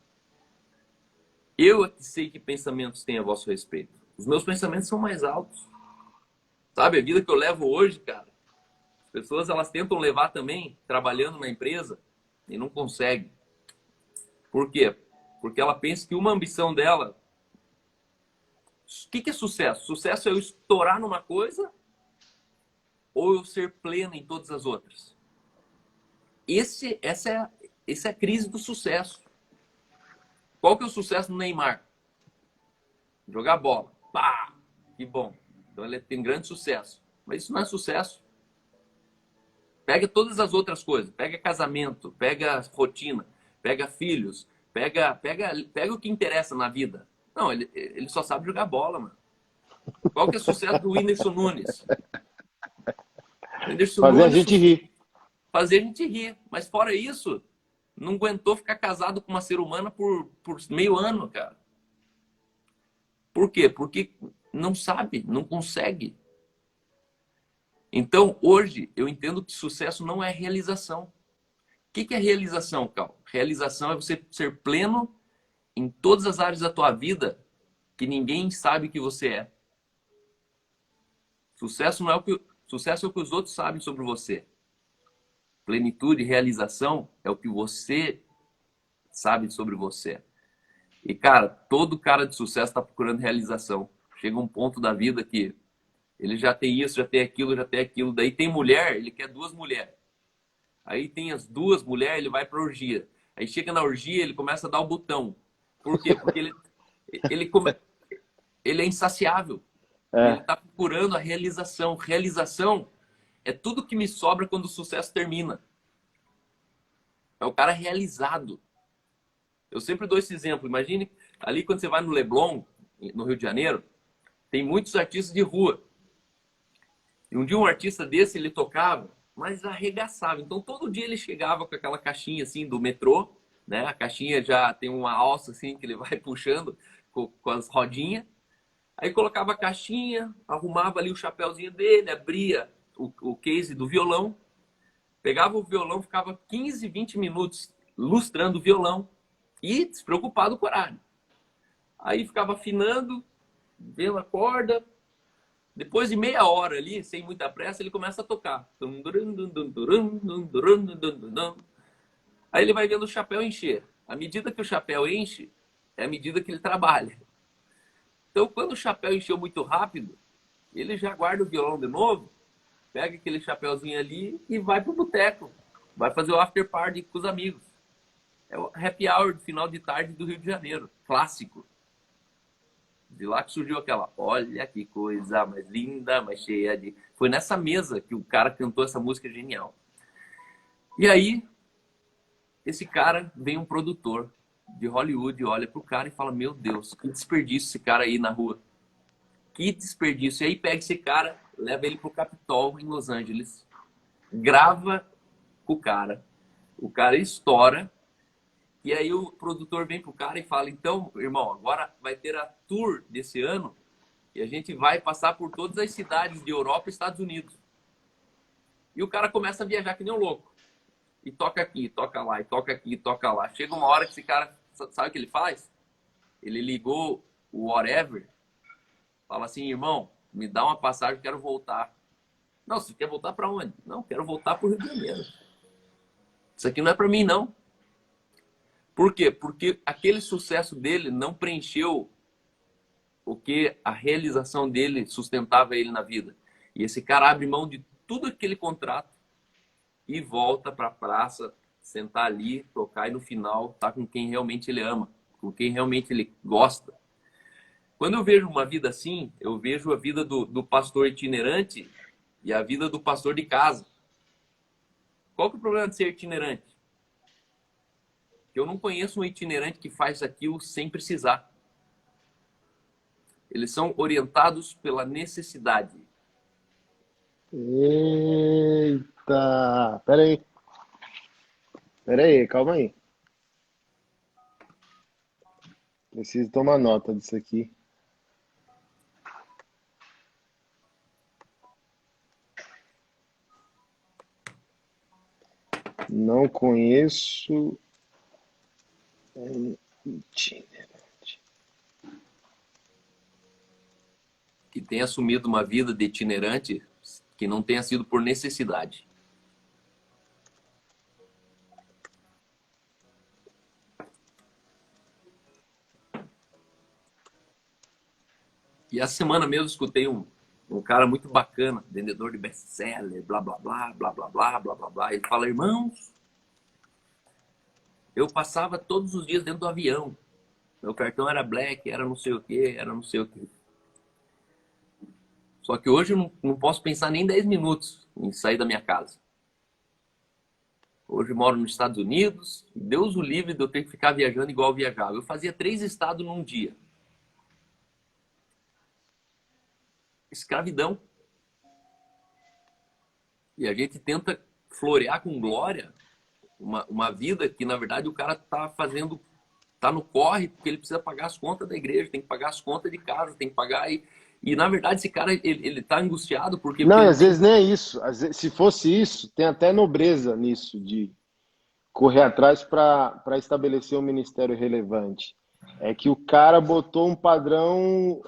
Eu é que sei que pensamentos têm a vosso respeito. Os meus pensamentos são mais altos. Sabe, a vida que eu levo hoje, cara, as pessoas elas tentam levar também trabalhando na empresa e não conseguem. Por quê? Porque ela pensa que uma ambição dela... O que é sucesso? Sucesso é eu estourar numa coisa ou eu ser pleno em todas as outras. Essa é a crise do sucesso. Qual que é o sucesso do Neymar? Jogar bola. Pá! Que bom. Então ele tem grande sucesso. Mas isso não é sucesso. Pega todas as outras coisas. Pega casamento, pega rotina. pega filhos, pega o que interessa na vida. Não, ele só sabe jogar bola, mano. Qual que é o sucesso do Whindersson Nunes? O Whindersson Fazer a Nunes gente rir. fazer a gente rir. Mas fora isso, não aguentou ficar casado com uma ser humana por meio ano, cara. Por quê? Porque não sabe, não consegue. Então, hoje, eu entendo que sucesso não é realização. O que é realização, Cal? Realização é você ser pleno em todas as áreas da tua vida que ninguém sabe que você é. Sucesso não é sucesso é o que os outros sabem sobre você. Plenitude e realização é o que você sabe sobre você. E, cara, todo cara de sucesso está procurando realização. Chega um ponto da vida que ele já tem isso, já tem aquilo, já tem aquilo. Daí tem mulher, ele quer 2 mulheres. Aí tem as 2 mulheres, ele vai pra orgia. Aí chega na orgia, ele começa a dar o botão. Por quê? Porque ele é insaciável. Ele está procurando a realização. Realização é tudo que me sobra quando o sucesso termina. É o cara realizado. Eu sempre dou esse exemplo. Imagine ali quando você vai no Leblon, no Rio de Janeiro, tem muitos artistas de rua. E um dia um artista desse, ele tocava, mas arregaçava. Então todo dia ele chegava com aquela caixinha assim do metrô, né? A caixinha já tem uma alça assim que ele vai puxando com as rodinhas. Aí colocava a caixinha, arrumava ali o chapéuzinho dele, abria o case do violão, pegava o violão, ficava 15, 20 minutos lustrando o violão e despreocupado com o horário. Aí ficava afinando, vendo a corda. Depois de meia hora ali, sem muita pressa, ele começa a tocar. Aí ele vai vendo o chapéu encher. À medida que o chapéu enche, é a medida que ele trabalha. Então, quando o chapéu encheu muito rápido, ele já guarda o violão de novo, pega aquele chapéuzinho ali e vai pro boteco. Vai fazer o after party com os amigos. É o happy hour do final de tarde do Rio de Janeiro. Clássico. De lá que surgiu aquela, olha que coisa mais linda, mais cheia de... Foi nessa mesa que o cara cantou essa música genial. E aí, esse cara vem um produtor de Hollywood, olha pro cara e fala, meu Deus, que desperdício esse cara aí na rua. Que desperdício. E aí pega esse cara, leva ele pro Capitol em Los Angeles, grava com o cara estoura, e aí o produtor vem pro cara e fala, então, irmão, agora vai ter a tour desse ano e a gente vai passar por todas as cidades de Europa e Estados Unidos. E o cara começa a viajar que nem um louco. E toca aqui, toca lá, e toca aqui, toca lá. Chega uma hora que esse cara, sabe o que ele faz? Ele ligou o whatever, fala assim, irmão, me dá uma passagem, quero voltar. Não, você quer voltar para onde? Não, quero voltar pro Rio de Janeiro. Isso aqui não é para mim, não. Por quê? Porque aquele sucesso dele não preencheu o que a realização dele sustentava ele na vida. E esse cara abre mão de tudo aquele contrato e volta para a praça, sentar ali, tocar e no final tá com quem realmente ele ama, com quem realmente ele gosta. Quando eu vejo uma vida assim, eu vejo a vida do pastor itinerante e a vida do pastor de casa. Qual que é o problema de ser itinerante? Eu não conheço um itinerante que faz aquilo sem precisar. Eles são orientados pela necessidade. Eita! Pera aí, calma aí. Preciso tomar nota disso aqui. Não conheço itinerante. Que tenha assumido uma vida de itinerante que não tenha sido por necessidade. E essa semana mesmo eu escutei um cara muito bacana, vendedor de best-seller, blá, blá, blá, blá, blá, blá, blá, blá, blá. Ele fala, irmãos, eu passava todos os dias dentro do avião. Meu cartão era black, era não sei o quê, era não sei o quê. Só que hoje eu não posso pensar nem 10 minutos em sair da minha casa. Hoje moro nos Estados Unidos. Deus o livre de eu ter que ficar viajando igual eu viajava. Eu fazia 3 estados num dia. Escravidão. E a gente tenta florear com glória uma vida que, na verdade, o cara tá fazendo, tá no corre, porque ele precisa pagar as contas da igreja, tem que pagar as contas de casa, tem que pagar. E na verdade, esse cara, ele tá angustiado porque... Não, porque às vezes nem é isso. Às vezes, se fosse isso, tem até nobreza nisso, de correr atrás para estabelecer um ministério relevante. É que o cara botou um padrão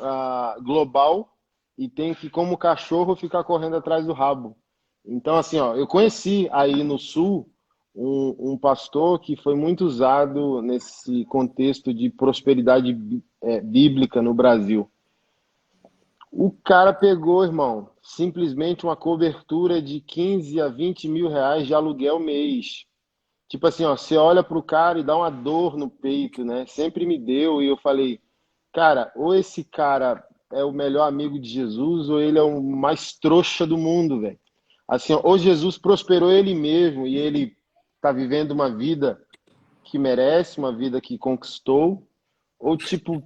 global e tem que, como cachorro, ficar correndo atrás do rabo. Então, assim, ó, eu conheci aí no Sul um pastor que foi muito usado nesse contexto de prosperidade bíblica no Brasil. O cara pegou, irmão, simplesmente uma cobertura de 15 a 20 mil reais de aluguel mês. Tipo assim, ó, você olha pro cara e dá uma dor no peito, né? Sempre me deu e eu falei, cara, ou esse cara é o melhor amigo de Jesus ou ele é o mais trouxa do mundo, velho. Assim, ó, ou Jesus prosperou ele mesmo e ele tá vivendo uma vida que merece, uma vida que conquistou, ou tipo,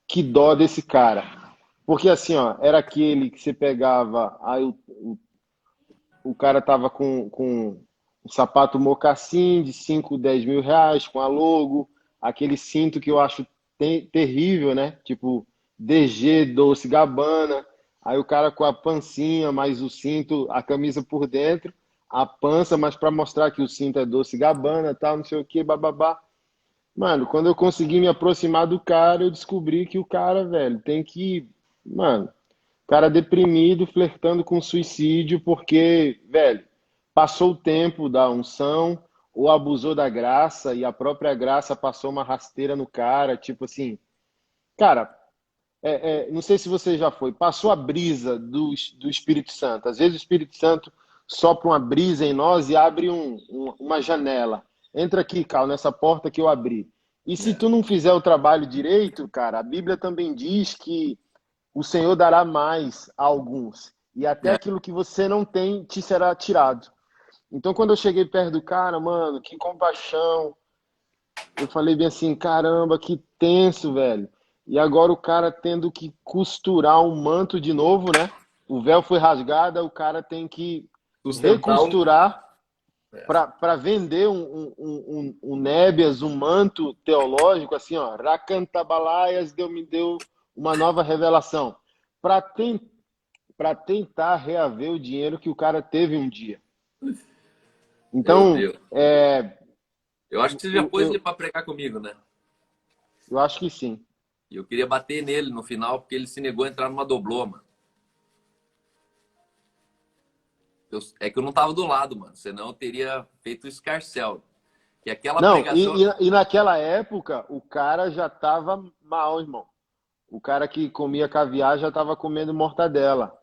que dó desse cara. Porque assim, ó, era aquele que você pegava, aí o cara tava com um sapato mocassim de 5, 10 mil reais, com a logo, aquele cinto que eu acho terrível, né? Tipo, DG, Dolce Gabbana, aí o cara com a pancinha, mais o cinto, a camisa por dentro, a pança, mas para mostrar que o cinto é Dolce Gabbana, tal, não sei o que, bababá. Mano, quando eu consegui me aproximar do cara, eu descobri que o cara, velho, tem que, mano, cara deprimido, flertando com suicídio, porque, velho, passou o tempo da unção, ou abusou da graça, e a própria graça passou uma rasteira no cara, tipo assim, cara, não sei se você já foi, passou a brisa do Espírito Santo. Às vezes o Espírito Santo sopra uma brisa em nós e abre uma janela. Entra aqui, Cal, nessa porta que eu abri. E se tu não fizer o trabalho direito, cara, a Bíblia também diz que o Senhor dará mais a alguns. E até É, aquilo que você não tem te será tirado. Então, quando eu cheguei perto do cara, mano, que compaixão. Eu falei bem assim, caramba, que tenso, velho. E agora o cara tendo que costurar um manto de novo, né? O véu foi rasgado, o cara tem que sustentar um... recosturar para vender um nébias, um manto teológico, assim, ó. Racantabalaias me deu uma nova revelação. Para tentar reaver o dinheiro que o cara teve um dia. Meu Então, Deus. Eu acho que você já pôs ele eu para pregar comigo, né? acho que sim. E eu queria bater nele no final, porque ele se negou a entrar numa doblô, mano. É que eu não tava do lado, mano. Senão eu teria feito o escarcéu. Que aquela Não, pregação... e naquela época o cara já tava mal, irmão. O cara que comia caviar já tava comendo mortadela.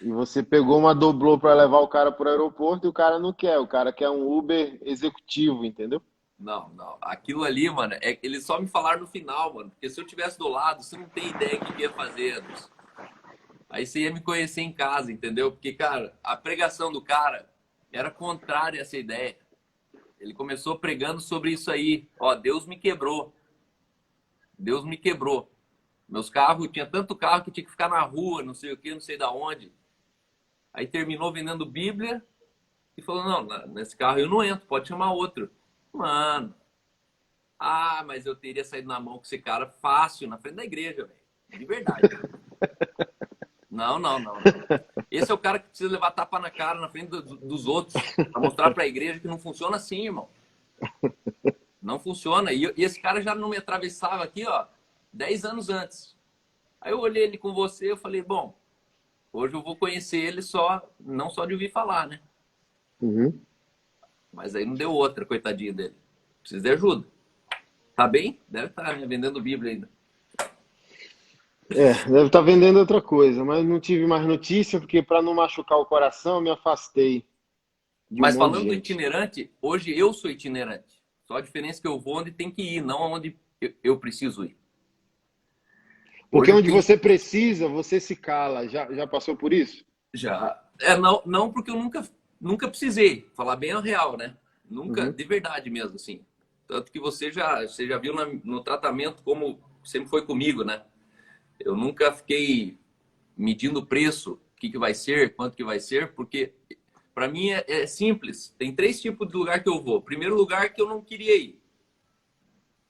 E você pegou uma doblô para levar o cara pro aeroporto e o cara não quer. O cara quer um Uber executivo, entendeu? Não, não. Aquilo ali, mano, eles só me falaram no final, mano. Porque se eu tivesse do lado, você não tem ideia do que ia fazer, Anderson. Aí você ia me conhecer em casa, entendeu? Porque, cara, a pregação do cara era contrária a essa ideia. Ele começou pregando sobre isso aí. Ó, Deus me quebrou. Deus me quebrou. Meus carros, tinha tanto carro que tinha que ficar na rua, não sei o que, não sei da onde. Aí terminou vendendo Bíblia e falou, não, nesse carro eu não entro, pode chamar outro. Mano, mas eu teria saído na mão com esse cara fácil, na frente da igreja, velho. De verdade. Não, não, não, não. Esse é o cara que precisa levar tapa na cara na frente dos outros, pra mostrar pra igreja que não funciona assim, irmão. Não funciona. E esse cara já não me atravessava aqui, ó, 10 anos antes. Aí eu olhei ele com você, eu falei, bom, hoje eu vou conhecer ele não só de ouvir falar, né? Uhum. Mas aí não deu outra, coitadinho dele. Precisa de ajuda. Tá bem? Deve estar, né? Vendendo Bíblia ainda. Deve estar vendendo outra coisa, mas não tive mais notícia porque para não machucar o coração, eu me afastei de um Mas monte de falando do gente. itinerante, hoje eu sou itinerante. Só a diferença é que eu vou onde tem que ir, não onde eu preciso ir. Porque Hoje eu onde tenho... você precisa, você se cala. Já passou por isso? Já. Não porque eu nunca precisei. Falar bem a real, né? Nunca, de verdade mesmo, assim. Tanto que você já viu no tratamento como sempre foi comigo, né? Eu nunca fiquei medindo o preço, o que vai ser, quanto que vai ser, porque para mim é simples. Tem 3 tipos de lugar que eu vou. Primeiro lugar que eu não queria ir.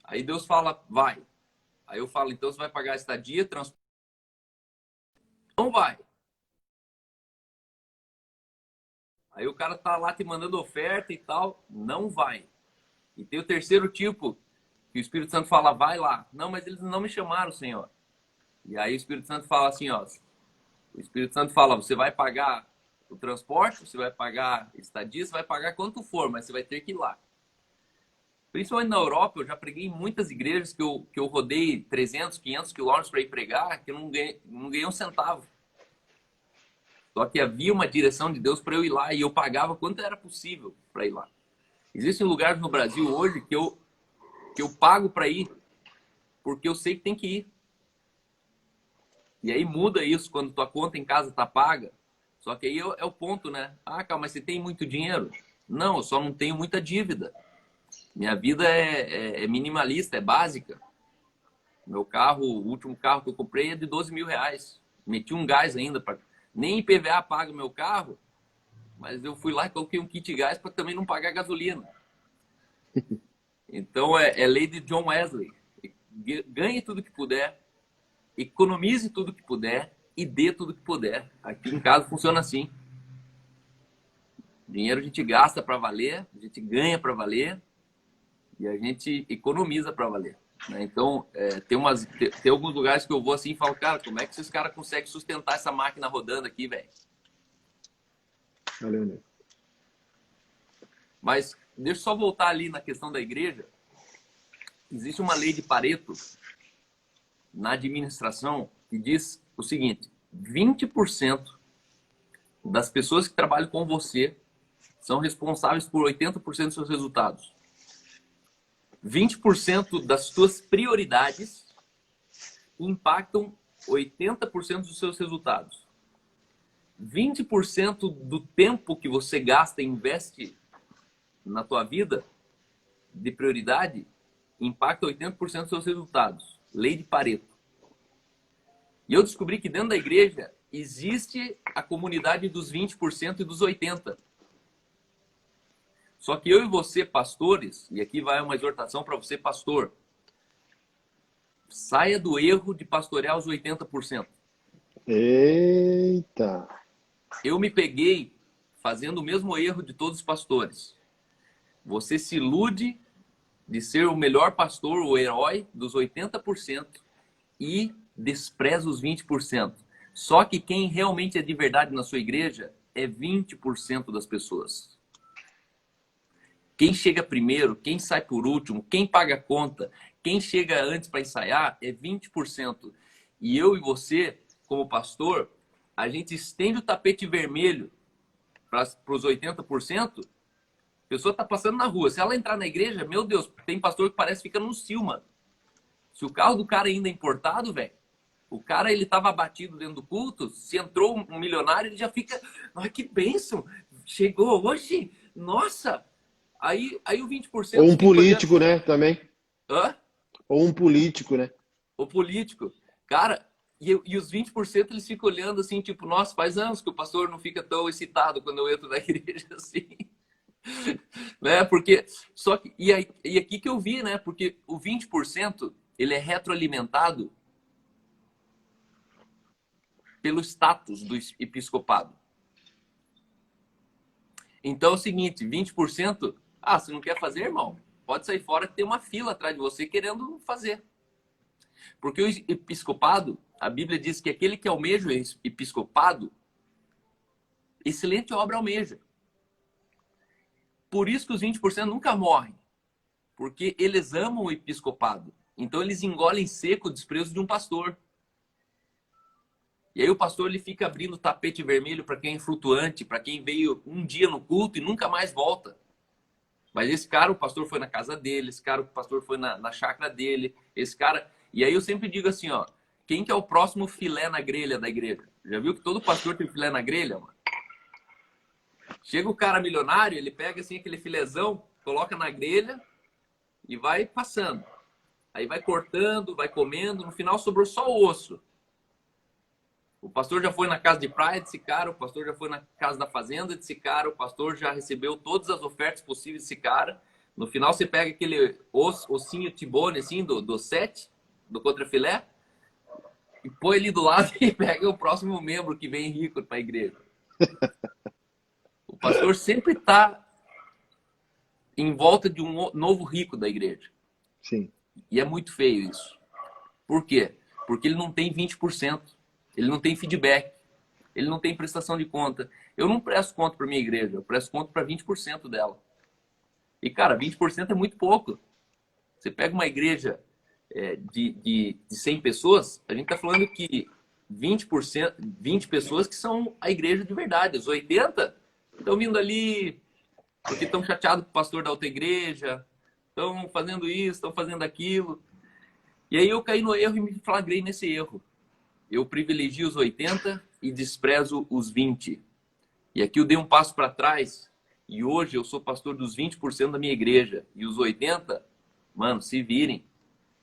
Aí Deus fala, vai. Aí eu falo, então você vai pagar estadia, transporte. Não vai. Aí o cara tá lá te mandando oferta e tal, não vai. E tem o terceiro tipo, que o Espírito Santo fala, vai lá. Não, mas eles não me chamaram, Senhor. E aí o Espírito Santo fala assim, ó. O Espírito Santo fala, você vai pagar o transporte, você vai pagar estadia, você vai pagar quanto for, mas você vai ter que ir lá. Principalmente na Europa, eu já preguei em muitas igrejas que eu rodei 300, 500 quilômetros para ir pregar, que eu não ganhei um centavo. Só que havia uma direção de Deus para eu ir lá e eu pagava quanto era possível para ir lá. Existem lugares no Brasil hoje que eu pago para ir, porque eu sei que tem que ir. E aí muda isso quando tua conta em casa tá paga. Só que aí é o ponto, né? Ah, cara, mas você tem muito dinheiro? Não, eu só não tenho muita dívida. Minha vida é minimalista, é básica. Meu carro, o último carro que eu comprei é de 12 mil reais. Meti um gás ainda. Nem IPVA paga o meu carro, mas eu fui lá e coloquei um kit gás para também não pagar gasolina. Então é lei de John Wesley. Ganhe tudo que puder, economize tudo que puder e dê tudo que puder. Aqui em casa funciona assim. Dinheiro a gente gasta para valer, a gente ganha para valer e a gente economiza para valer. Né? Então, tem alguns lugares que eu vou assim e falo, cara, como é que esses caras conseguem sustentar essa máquina rodando aqui, velho? Valeu. Mas deixa eu só voltar ali na questão da igreja. Existe uma lei de Pareto na administração que diz o seguinte: 20% das pessoas que trabalham com você são responsáveis por 80% dos seus resultados. 20% das suas prioridades impactam 80% dos seus resultados. 20% do tempo que você gasta e investe na tua vida de prioridade impacta 80% dos seus resultados. Lei de Pareto. E eu descobri que dentro da igreja existe a comunidade dos 20% e dos 80%. Só que eu e você, pastores, e aqui vai uma exortação para você, pastor, saia do erro de pastorear os 80%. Eita! Eu me peguei fazendo o mesmo erro de todos os pastores. Você se ilude de ser o melhor pastor, o herói dos 80% e despreza os 20%. Só que quem realmente é de verdade na sua igreja é 20% das pessoas. Quem chega primeiro, quem sai por último, quem paga a conta, quem chega antes para ensaiar é 20%. E eu e você, como pastor, a gente estende o tapete vermelho para os 80%. A pessoa está passando na rua. Se ela entrar na igreja, meu Deus, tem pastor que parece que fica no cio, mano. Se o carro do cara ainda é importado, velho, o cara ele tava abatido dentro do culto, se entrou um milionário, ele já fica, ai, que bênção, chegou hoje, nossa. Aí o 20% Ou um fica político, olhando. né? Também. Hã? Ou um político, né? O político. Cara, e os 20% eles ficam olhando assim, tipo, nossa, faz anos que o pastor não fica tão excitado quando eu entro na igreja assim. Né? Porque, só que, e aqui que eu vi, né? Porque o 20% ele é retroalimentado pelo status do episcopado. Então é o seguinte, 20%, você não quer fazer, irmão? Pode sair fora que tem uma fila atrás de você querendo fazer. Porque o episcopado, a Bíblia diz que aquele que almeja o episcopado, excelente obra almeja. Por isso que os 20% nunca morrem. Porque eles amam o episcopado. Então eles engolem seco o desprezo de um pastor. E aí o pastor ele fica abrindo tapete vermelho para quem é flutuante, para quem veio um dia no culto e nunca mais volta. Mas esse cara, o pastor foi na casa dele, esse cara, o pastor foi na chácara dele, esse cara... E aí eu sempre digo assim, ó, quem que é o próximo filé na grelha da igreja? Já viu que todo pastor tem filé na grelha, mano? Chega o cara milionário, ele pega assim aquele filezão, coloca na grelha e vai passando. Aí vai cortando, vai comendo, no final sobrou só o osso. O pastor já foi na casa de praia desse cara, o pastor já foi na casa da fazenda desse cara, o pastor já recebeu todas as ofertas possíveis desse cara. No final você pega aquele ossinho tibone assim do set, do contrafilé, e põe ali do lado e pega o próximo membro que vem rico para a igreja. O pastor sempre está em volta de um novo rico da igreja. Sim. E é muito feio isso. Por quê? Porque ele não tem 20%. Ele não tem feedback. Ele não tem prestação de conta. Eu não presto conta para minha igreja. Eu presto conta para 20% dela. E, cara, 20% é muito pouco. Você pega uma igreja de 100 pessoas, a gente está falando que 20%, 20 pessoas que são a igreja de verdade. Os 80 estão vindo ali porque estão chateados com o pastor da outra igreja, estão fazendo isso, estão fazendo aquilo. E aí eu caí no erro e me flagrei nesse erro. Eu privilegio os 80 e desprezo os 20. E aqui eu dei um passo para trás e hoje eu sou pastor dos 20% da minha igreja. E os 80, mano, se virem.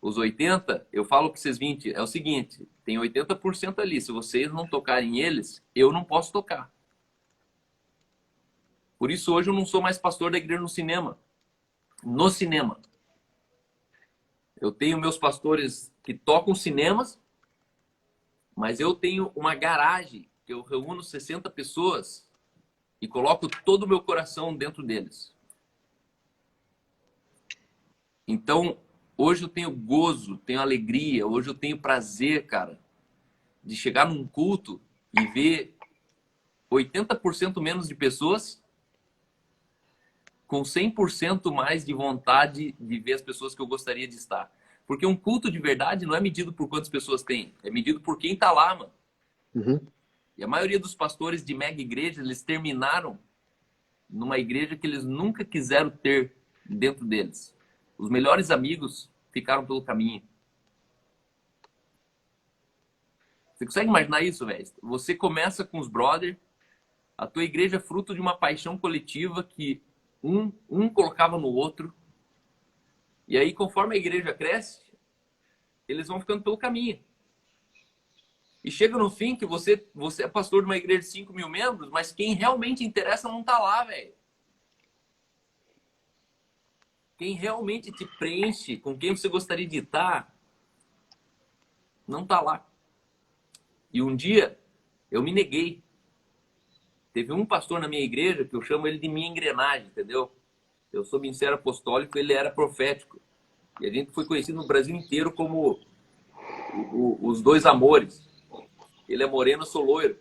Os 80, eu falo para esses 20, é o seguinte, tem 80% ali. Se vocês não tocarem eles, eu não posso tocar. Por isso hoje eu não sou mais pastor da igreja no cinema. No cinema. Eu tenho meus pastores que tocam cinemas, mas eu tenho uma garagem que eu reúno 60 pessoas e coloco todo o meu coração dentro deles. Então, hoje eu tenho gozo, tenho alegria, hoje eu tenho prazer, cara, de chegar num culto e ver 80% menos de pessoas com 100% mais de vontade de ver as pessoas que eu gostaria de estar. Porque um culto de verdade não é medido por quantas pessoas tem, é medido por quem tá lá, mano. Uhum. E a maioria dos pastores de mega igreja, eles terminaram numa igreja que eles nunca quiseram ter dentro deles. Os melhores amigos ficaram pelo caminho. Você consegue imaginar isso, velho? Você começa com os brothers, a tua igreja é fruto de uma paixão coletiva que um colocava no outro. E aí, conforme a igreja cresce, eles vão ficando pelo caminho. E chega no fim que você é pastor de uma igreja de 5 mil membros, mas quem realmente interessa não tá lá, velho. Quem realmente te preenche, com quem você gostaria de estar, não tá lá. E um dia, eu me neguei. Teve um pastor na minha igreja que eu chamo ele de minha engrenagem, entendeu? Eu sou ministério apostólico, ele era profético. E a gente foi conhecido no Brasil inteiro como os dois amores. Ele é moreno, eu sou loiro.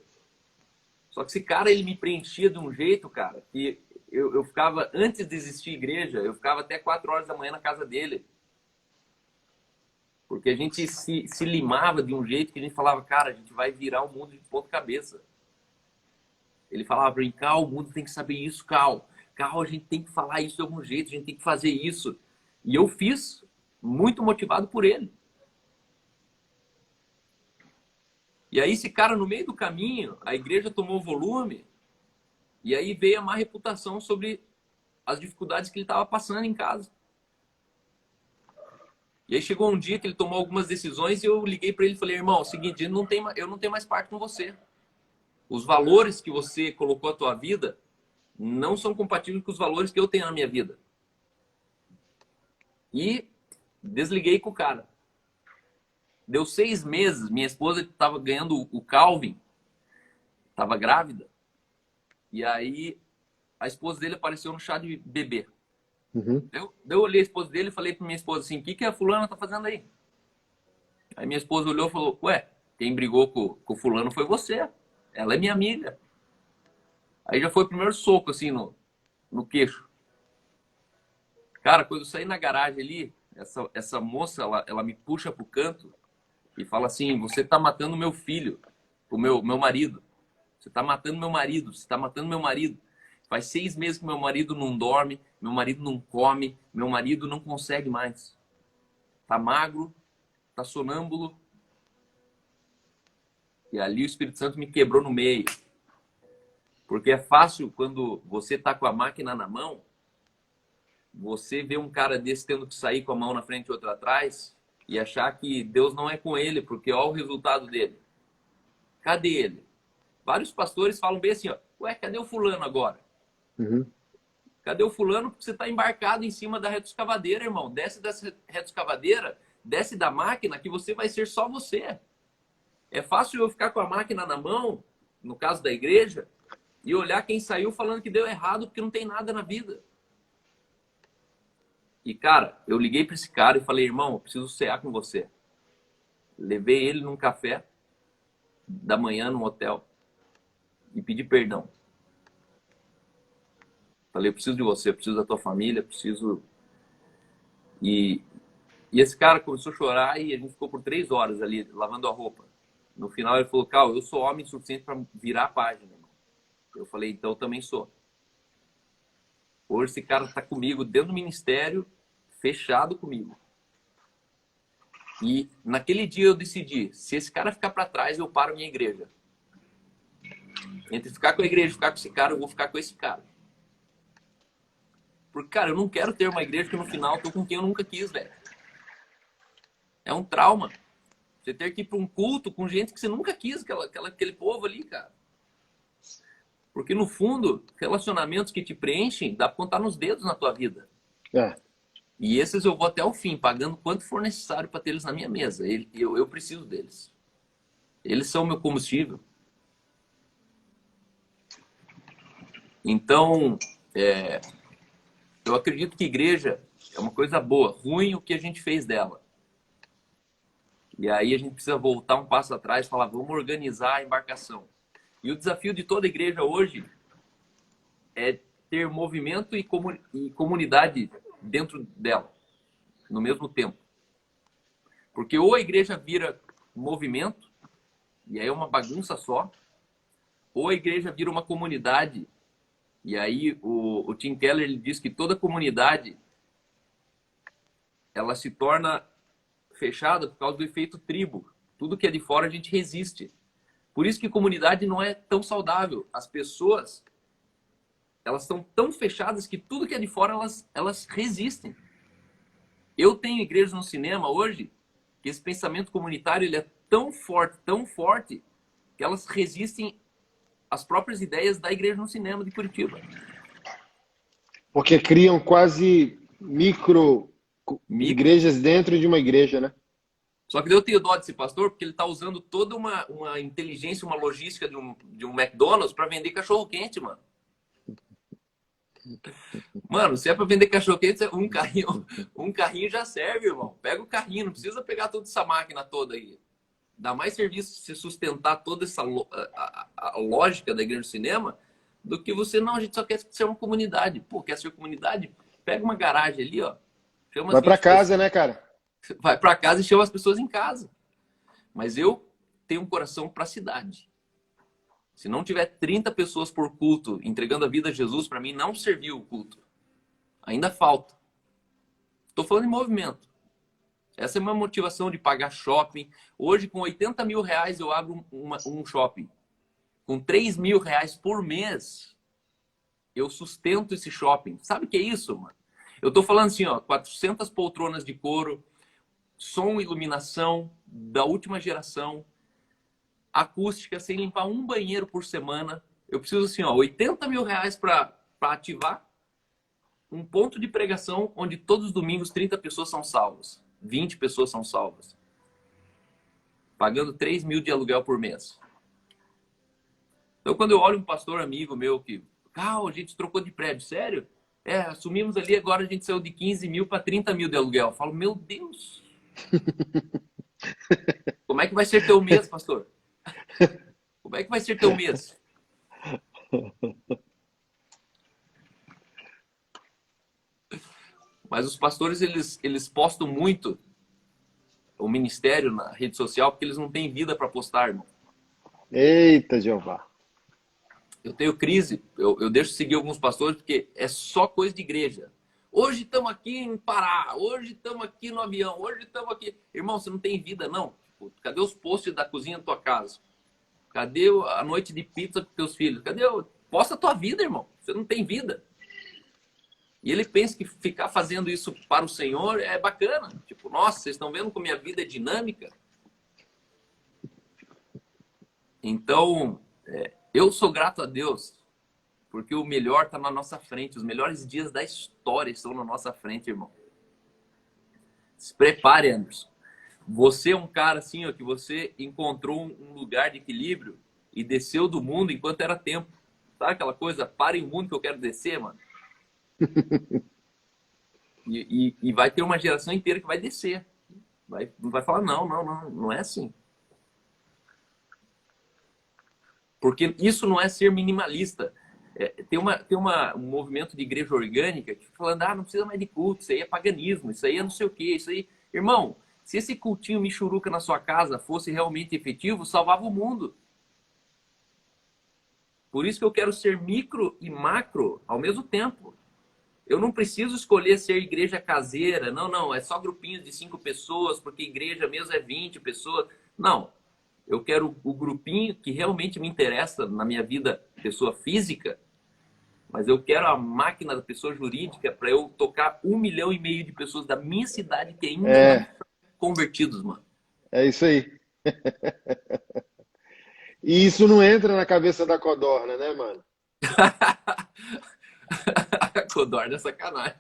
Só que esse cara, ele me preenchia de um jeito, cara, que eu ficava, antes de existir igreja, eu ficava até 4 horas da manhã na casa dele. Porque a gente se limava de um jeito que a gente falava, cara, a gente vai virar o mundo de ponta cabeça. Ele falava pra mim, Cal, o mundo tem que saber isso, Cal. Cal, a gente tem que falar isso de algum jeito, a gente tem que fazer isso. E eu fiz, muito motivado por ele. E aí esse cara, no meio do caminho, a igreja tomou volume, e aí veio a má reputação sobre as dificuldades que ele estava passando em casa. E aí chegou um dia que ele tomou algumas decisões e eu liguei para ele e falei, irmão, é o seguinte, eu não tenho mais parte com você. Os valores que você colocou na tua vida não são compatíveis com os valores que eu tenho na minha vida. E desliguei com o cara. Deu 6 meses, minha esposa estava ganhando o Calvin, estava grávida, e aí a esposa dele apareceu no chá de bebê. Uhum. Eu olhei a esposa dele e falei para minha esposa assim, o que a fulana tá fazendo aí? Aí minha esposa olhou e falou, ué, quem brigou com o fulano foi você, ela é minha amiga. Aí já foi o primeiro soco assim no queixo. Cara, quando eu saí na garagem ali, essa moça, ela me puxa pro canto e fala assim, você tá matando meu filho, o meu marido. Você tá matando meu marido, você tá matando meu marido. Faz 6 meses que meu marido não dorme, meu marido não come, meu marido não consegue mais. Tá magro, tá sonâmbulo. E ali o Espírito Santo me quebrou no meio. Porque é fácil quando você tá com a máquina na mão, você vê um cara desse tendo que sair com a mão na frente e outra atrás e achar que Deus não é com ele, porque olha o resultado dele. Cadê ele? Vários pastores falam bem assim, ó, ué, cadê o fulano agora? Uhum. Cadê o fulano? Porque você está embarcado em cima da retroescavadeira, irmão. Desce dessa retroescavadeira, desce da máquina que você vai ser só você. É fácil eu ficar com a máquina na mão, no caso da igreja, e olhar quem saiu falando que deu errado porque não tem nada na vida. E, cara, eu liguei para esse cara e falei, irmão, eu preciso cear com você. Levei ele num café da manhã num hotel e pedi perdão. Falei, eu preciso de você, eu preciso da tua família, eu preciso... E esse cara começou a chorar e a gente ficou por 3 horas ali, lavando a roupa. No final ele falou, Cal, eu sou homem suficiente para virar a página. Irmão. Eu falei, então eu também sou. Hoje esse cara está comigo dentro do ministério, fechado comigo. E naquele dia eu decidi, se esse cara ficar para trás, eu paro minha igreja. Entre ficar com a igreja e ficar com esse cara, eu vou ficar com esse cara. Porque, cara, eu não quero ter uma igreja que no final eu tô com quem eu nunca quis, velho. É um trauma. Você ter que ir para um culto com gente que você nunca quis, aquele povo ali, cara. Porque, no fundo, relacionamentos que te preenchem, dá para contar nos dedos na tua vida. É. E esses eu vou até o fim, pagando quanto for necessário para ter eles na minha mesa. Eu preciso deles. Eles são o meu combustível. Então, eu acredito que igreja é uma coisa boa. Ruim o que a gente fez dela. E aí a gente precisa voltar um passo atrás e falar, vamos organizar a embarcação. E o desafio de toda igreja hoje é ter movimento e comunidade dentro dela, no mesmo tempo. Porque ou a igreja vira movimento, e aí é uma bagunça só, ou a igreja vira uma comunidade, e aí o Tim Keller ele diz que toda comunidade ela se torna fechada por causa do efeito tribo. Tudo que é de fora a gente resiste. Por isso que comunidade não é tão saudável. As pessoas, elas estão tão fechadas que tudo que é de fora elas resistem. Eu tenho igrejas no cinema hoje que esse pensamento comunitário ele é tão forte, que elas resistem às próprias ideias da igreja no cinema de Curitiba. Porque criam quase micro igrejas dentro de uma igreja, né? Só que eu tenho dó desse pastor porque ele está usando toda uma inteligência, uma logística de um McDonald's para vender cachorro-quente, mano. Mano, se é para vender cachorro-quente, um carrinho já serve, irmão. Pega o carrinho, não precisa pegar toda essa máquina toda aí. Dá mais serviço se sustentar toda essa a lógica da igreja do cinema do que você, não, a gente só quer ser uma comunidade. Pô, quer ser comunidade? Pega uma garagem ali, ó. Vai para casa, né, cara? Vai para casa e chama as pessoas em casa. Mas eu tenho um coração para a cidade. Se não tiver 30 pessoas por culto entregando a vida a Jesus, para mim não serviu o culto. Ainda falta. Estou falando em movimento. Essa é uma motivação de pagar shopping. Hoje, com 80 mil reais, eu abro um shopping. Com 3 mil reais por mês, eu sustento esse shopping. Sabe o que é isso, mano? Eu estou falando assim, ó, 400 poltronas de couro, som e iluminação da última geração, acústica, sem limpar um banheiro por semana. Eu preciso, assim, ó, 80 mil reais para ativar um ponto de pregação onde todos os domingos 30 pessoas são salvas, 20 pessoas são salvas. Pagando 3 mil de aluguel por mês. Então, quando eu olho um pastor amigo meu que, a gente trocou de prédio, sério? Assumimos ali, agora a gente saiu de 15 mil para 30 mil de aluguel. Eu falo, meu Deus! Como é que vai ser teu mês, pastor? Como é que vai ser teu mês? Mas os pastores, eles postam muito o ministério na rede social porque eles não têm vida para postar, irmão. Eita, Jeová. Eu tenho crise, eu deixo seguir alguns pastores porque é só coisa de igreja. Hoje estamos aqui em Pará, hoje estamos aqui no avião, hoje estamos aqui... Irmão, você não tem vida, não. Tipo, cadê os posts da cozinha da tua casa? Cadê a noite de pizza com teus filhos? Cadê posta a tua vida, irmão. Você não tem vida. E ele pensa que ficar fazendo isso para o Senhor é bacana. Tipo, nossa, vocês estão vendo como minha vida é dinâmica? Então, eu sou grato a Deus, porque o melhor está na nossa frente. Os melhores dias da história estão na nossa frente, irmão. Se prepare, Anderson. Você é um cara assim, ó, que você encontrou um lugar de equilíbrio e desceu do mundo enquanto era tempo. Sabe aquela coisa? Pare o mundo que eu quero descer, mano. E vai ter uma geração inteira que vai descer. Vai falar, não é assim. Porque isso não é ser minimalista. Tem um movimento de igreja orgânica que fica falando, não precisa mais de culto, isso aí é paganismo, isso aí é não sei o quê, isso aí... Irmão, se esse cultinho michuruca na sua casa fosse realmente efetivo, salvava o mundo. Por isso que eu quero ser micro e macro ao mesmo tempo. Eu não preciso escolher ser igreja caseira. Não, é só grupinhos de 5 pessoas, porque igreja mesmo é 20 pessoas. Não. Eu quero o grupinho que realmente me interessa na minha vida, pessoa física, mas eu quero a máquina da pessoa jurídica para eu tocar 1,5 milhão de pessoas da minha cidade que ainda não são convertidos, mano. É isso aí. E isso não entra na cabeça da codorna, né, mano? Codorna é sacanagem.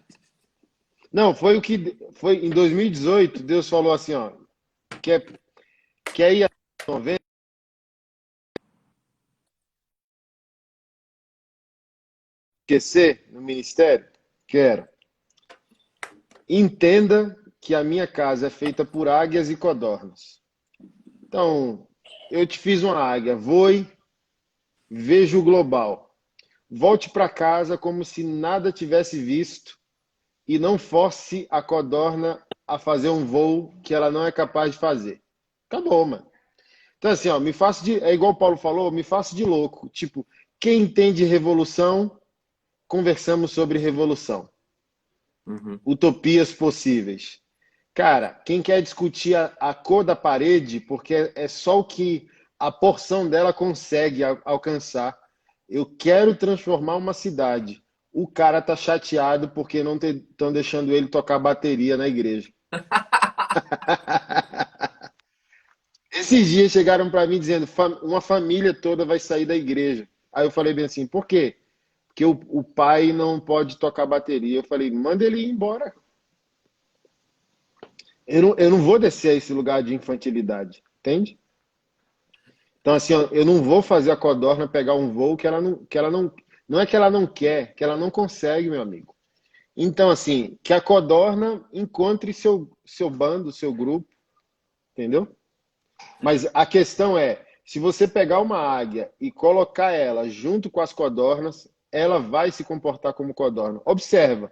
Não, foi o que foi em 2018, Deus falou assim, ó, quer ir a 90, esquecer no ministério? Quero. Entenda que a minha casa é feita por águias e codornas. Então, eu te fiz uma águia, voe, veja o global. Volte para casa como se nada tivesse visto e não force a codorna a fazer um voo que ela não é capaz de fazer. Acabou, mano. Então, assim, ó, é igual o Paulo falou, me faço de louco. Tipo, quem entende revolução, conversamos sobre revolução. Utopias possíveis. Cara, quem quer discutir a cor da parede, porque é só o que a porção dela consegue alcançar. Eu quero transformar uma cidade. O cara tá chateado porque não estão deixando ele tocar bateria na igreja. Esses dias chegaram para mim dizendo, uma família toda vai sair da igreja. Aí eu falei bem assim, por quê? Porque o pai não pode tocar bateria. Eu falei, manda ele ir embora. Eu não vou descer a esse lugar de infantilidade, entende? Então, assim, ó, eu não vou fazer a codorna pegar um voo que ela não é que ela não quer, que ela não consegue, meu amigo. Então, assim, que a codorna encontre seu bando, seu grupo, entendeu? Mas a questão é, se você pegar uma águia e colocar ela junto com as codornas, ela vai se comportar como codorna. Observa,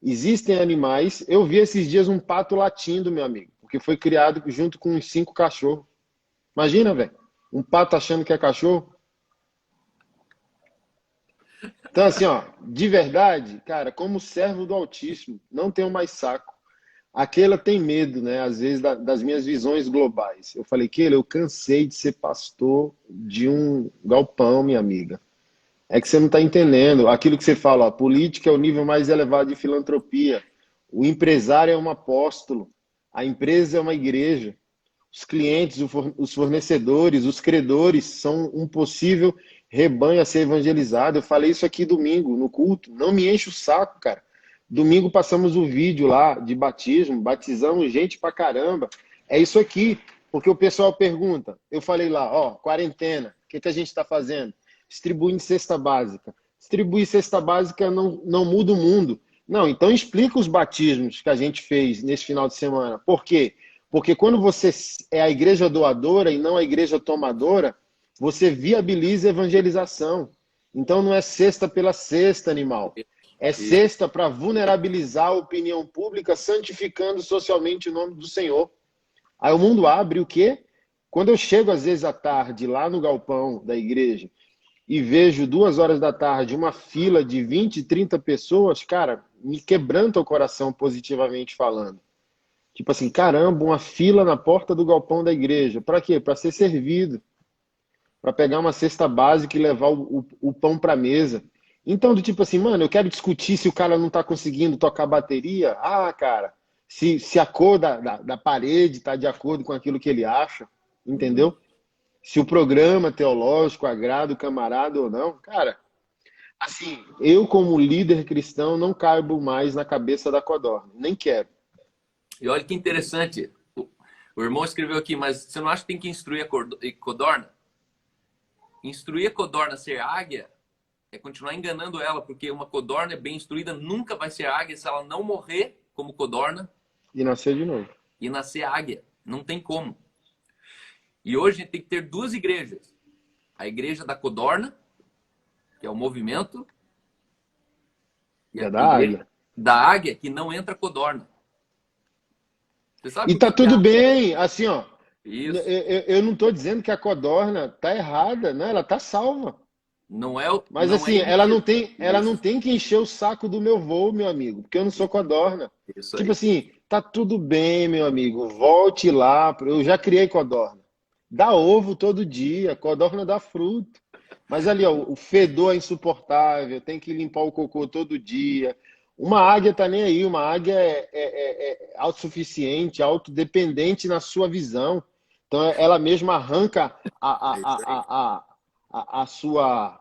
existem animais, eu vi esses dias um pato latindo, meu amigo, porque foi criado junto com uns 5 cachorros. Imagina, velho, um pato achando que é cachorro. Então, assim, ó, de verdade, cara, como servo do Altíssimo, não tenho mais saco. Aquela tem medo, né, às vezes, das minhas visões globais. Eu falei, Keila, eu cansei de ser pastor de um galpão, minha amiga. É que você não está entendendo. Aquilo que você fala, ó, política é o nível mais elevado de filantropia. O empresário é um apóstolo. A empresa é uma igreja. Os clientes, os fornecedores, os credores são um possível rebanho a ser evangelizado. Eu falei isso aqui domingo, no culto. Não me enche o saco, cara. Domingo passamos o vídeo lá de batismo, batizamos gente pra caramba. É isso aqui, porque o pessoal pergunta. Eu falei lá, ó, quarentena, o que a gente está fazendo? Distribuindo cesta básica. Distribuir cesta básica não muda o mundo. Não, então explica os batismos que a gente fez nesse final de semana. Por quê? Porque quando você é a igreja doadora e não a igreja tomadora, você viabiliza a evangelização. Então não é cesta pela cesta, animal. É cesta para vulnerabilizar a opinião pública, santificando socialmente o nome do Senhor. Aí o mundo abre o quê? Quando eu chego às vezes à tarde lá no galpão da igreja e vejo 2 horas da tarde uma fila de 20, 30 pessoas, cara, me quebranta o coração positivamente falando. Tipo assim, caramba, uma fila na porta do galpão da igreja. Para quê? Para ser servido. para pegar uma cesta básica e levar o pão para a mesa. Então, do tipo assim, mano, eu quero discutir se o cara não está conseguindo tocar bateria. Ah, cara, se a cor da parede está de acordo com aquilo que ele acha, Uhum. entendeu? Se o programa teológico agrada o camarada ou não. Cara, assim, eu como líder cristão não caibo mais na cabeça da codorna. Nem quero. E olha que interessante. O irmão escreveu aqui, mas você não acha que tem que instruir a codorna? Instruir a codorna a ser águia é continuar enganando ela, porque uma codorna bem instruída nunca vai ser águia se ela não morrer como codorna E nascer de novo. e nascer águia. Não tem como. E hoje a gente tem que ter duas igrejas. A igreja da codorna, que é o movimento, e E é a da igreja águia. da águia, que não entra codorna. Você sabe E por tá que que tudo a... bem, assim, ó. Isso. Eu não estou dizendo que a codorna tá errada, né? Ela tá salva. Mas Não é assim, inimigo. ela não Isso. tem que encher o saco do meu voo, meu amigo, porque eu não sou codorna. Isso Tipo aí. assim, tá tudo bem, meu amigo. Volte lá. Eu já criei codorna. Dá ovo todo dia, codorna dá fruto. Mas ali, ó, o fedor é insuportável, tem que limpar o cocô todo dia. Uma águia tá nem aí, uma águia é autossuficiente, autodependente na sua visão. Então ela mesma arranca É isso aí.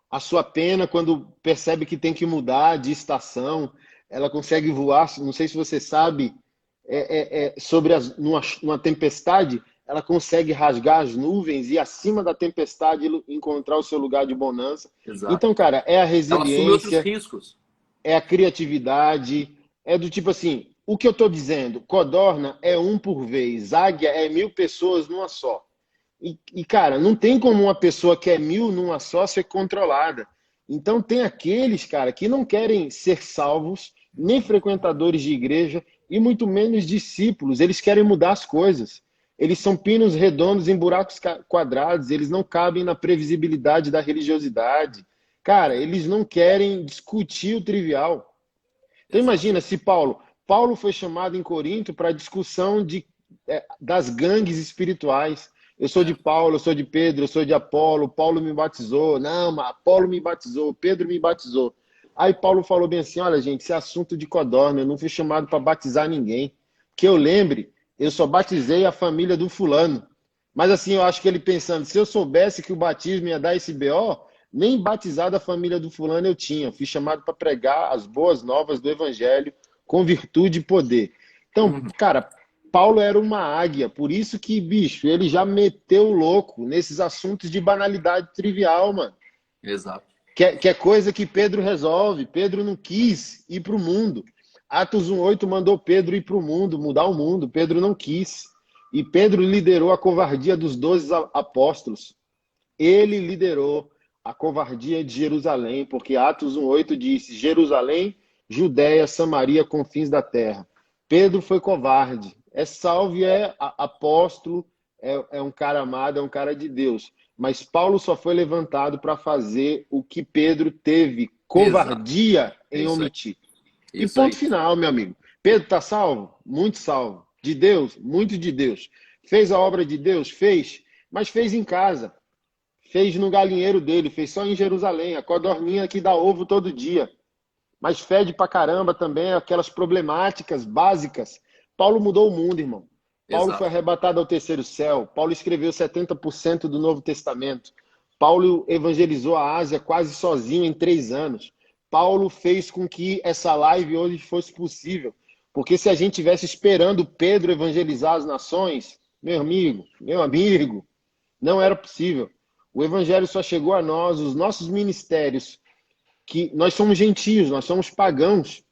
a sua pena quando percebe que tem que mudar de estação. Ela consegue voar, não sei se você sabe, sobre numa tempestade, ela consegue rasgar as nuvens e acima da tempestade encontrar o seu lugar de bonança. Exato. Então, cara, é a Ela assume outros resiliência, riscos. é a criatividade, é do tipo assim, o que eu estou dizendo, codorna é um por vez, águia é 1000 pessoas numa só. Cara, não tem como uma pessoa que é 1000 numa só ser controlada. Então, tem aqueles, cara, que não querem ser salvos, nem frequentadores de igreja, e muito menos discípulos. Eles querem mudar as coisas. Eles são pinos redondos em buracos quadrados, eles não cabem na previsibilidade da religiosidade. Cara, eles não querem discutir o trivial. Então, Exato. imagina se Paulo foi chamado em Corinto para a discussão das gangues espirituais. Eu sou de É. Paulo, eu sou de Pedro, eu sou de Apolo, Paulo me batizou. Não, mas Apolo me batizou, Pedro me batizou. Aí Paulo falou bem assim, olha gente, esse é assunto de codorna, eu não fui chamado para batizar ninguém. Que eu lembre, eu só batizei a família do fulano. Mas assim, eu acho que ele pensando, se eu soubesse que o batismo ia dar esse BO, nem batizado a família do fulano eu tinha. Fui chamado para pregar as boas novas do evangelho com virtude e poder. Então, Uhum. cara, Paulo era uma águia, por isso que, bicho, ele já meteu o louco nesses assuntos de banalidade trivial, mano. Exato. Que é coisa que Pedro resolve. Pedro não quis ir para o mundo. Atos 1:8 mandou Pedro ir para o mundo, mudar o mundo. Pedro não quis. E Pedro liderou a covardia dos 12 apóstolos. Ele liderou a covardia de Jerusalém, porque Atos 1:8 disse: Jerusalém, Judéia, Samaria, confins da terra. Pedro foi covarde. É salvo, é apóstolo, é um cara amado, é um cara de Deus. Mas Paulo só foi levantado para fazer o que Pedro teve Exato. covardia É em isso aí. omitir. É E isso ponto aí. final, meu amigo. Pedro está salvo? Muito salvo. De Deus? Muito de Deus. Fez a obra de Deus? Fez. Mas fez em casa. Fez no galinheiro dele. Fez só em Jerusalém. A codorninha que dá ovo todo dia. Mas fede pra caramba também aquelas problemáticas básicas. Paulo mudou o mundo, irmão. Paulo foi Exato. arrebatado ao terceiro céu. Paulo escreveu 70% do Novo Testamento. Paulo evangelizou a Ásia quase sozinho em 3 anos. Paulo fez com que essa live hoje fosse possível. Porque se a gente tivesse esperando Pedro evangelizar as nações, meu amigo, não era possível. O evangelho só chegou a nós, os nossos ministérios, que nós somos gentios, nós somos pagãos.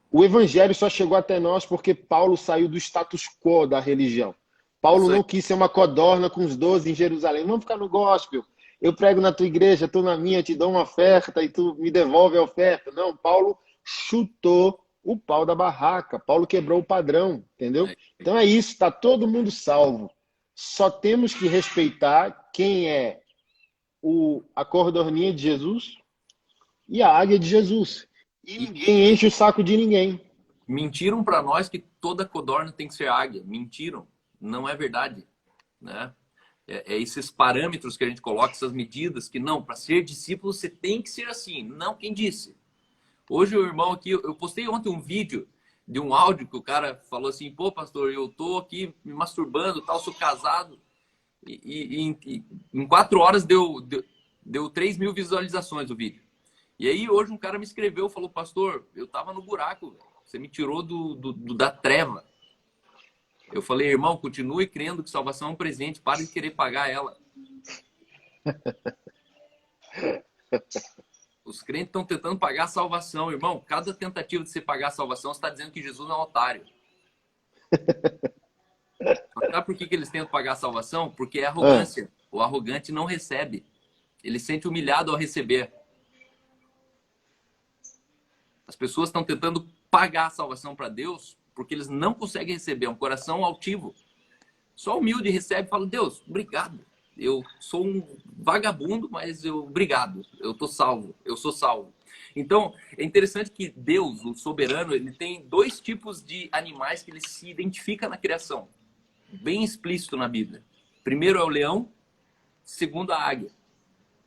O evangelho só chegou até nós porque Paulo saiu do status quo da religião. Paulo Isso aí. não quis ser uma codorna com os 12 em Jerusalém. Vamos ficar no gospel. Eu prego na tua igreja, tu na minha, te dou uma oferta e tu me devolve a oferta. Não, Paulo chutou o pau da barraca. Paulo quebrou o padrão, entendeu? É. Então é isso, está todo mundo salvo. Só temos que respeitar quem é a codorninha de Jesus e a águia de Jesus. E E ninguém enche o saco de ninguém. mentiram para nós que toda codorna tem que ser águia. Mentiram. Não é verdade, né? é esses parâmetros que a gente coloca, essas medidas, que não, para ser discípulo você tem que ser assim. Não, quem disse? Hoje o irmão aqui, eu postei ontem um vídeo de um áudio que o cara falou assim, pô, pastor, eu tô aqui me masturbando, tal, sou casado, e em 4 horas deu 3 mil visualizações o vídeo. E aí hoje um cara me escreveu, falou, pastor, eu tava no buraco, você me tirou da treva. Eu falei, irmão, continue crendo que salvação é um presente, pare de querer pagar ela. Os crentes estão tentando pagar a salvação, irmão. Cada tentativa de você pagar a salvação, você está dizendo que Jesus é um otário. Sabe por que eles tentam pagar a salvação? Porque é arrogância. O arrogante não recebe. Ele se sente humilhado ao receber. As pessoas estão tentando pagar a salvação para Deus porque eles não conseguem receber. É um coração altivo. Só humilde recebe e fala, Deus, obrigado. Eu sou um vagabundo, mas obrigado. Eu tô salvo. Eu sou salvo. Então, é interessante que Deus, o soberano, ele tem 2 tipos de animais que ele se identifica na criação. Bem explícito na Bíblia. Primeiro é o leão, segundo a águia.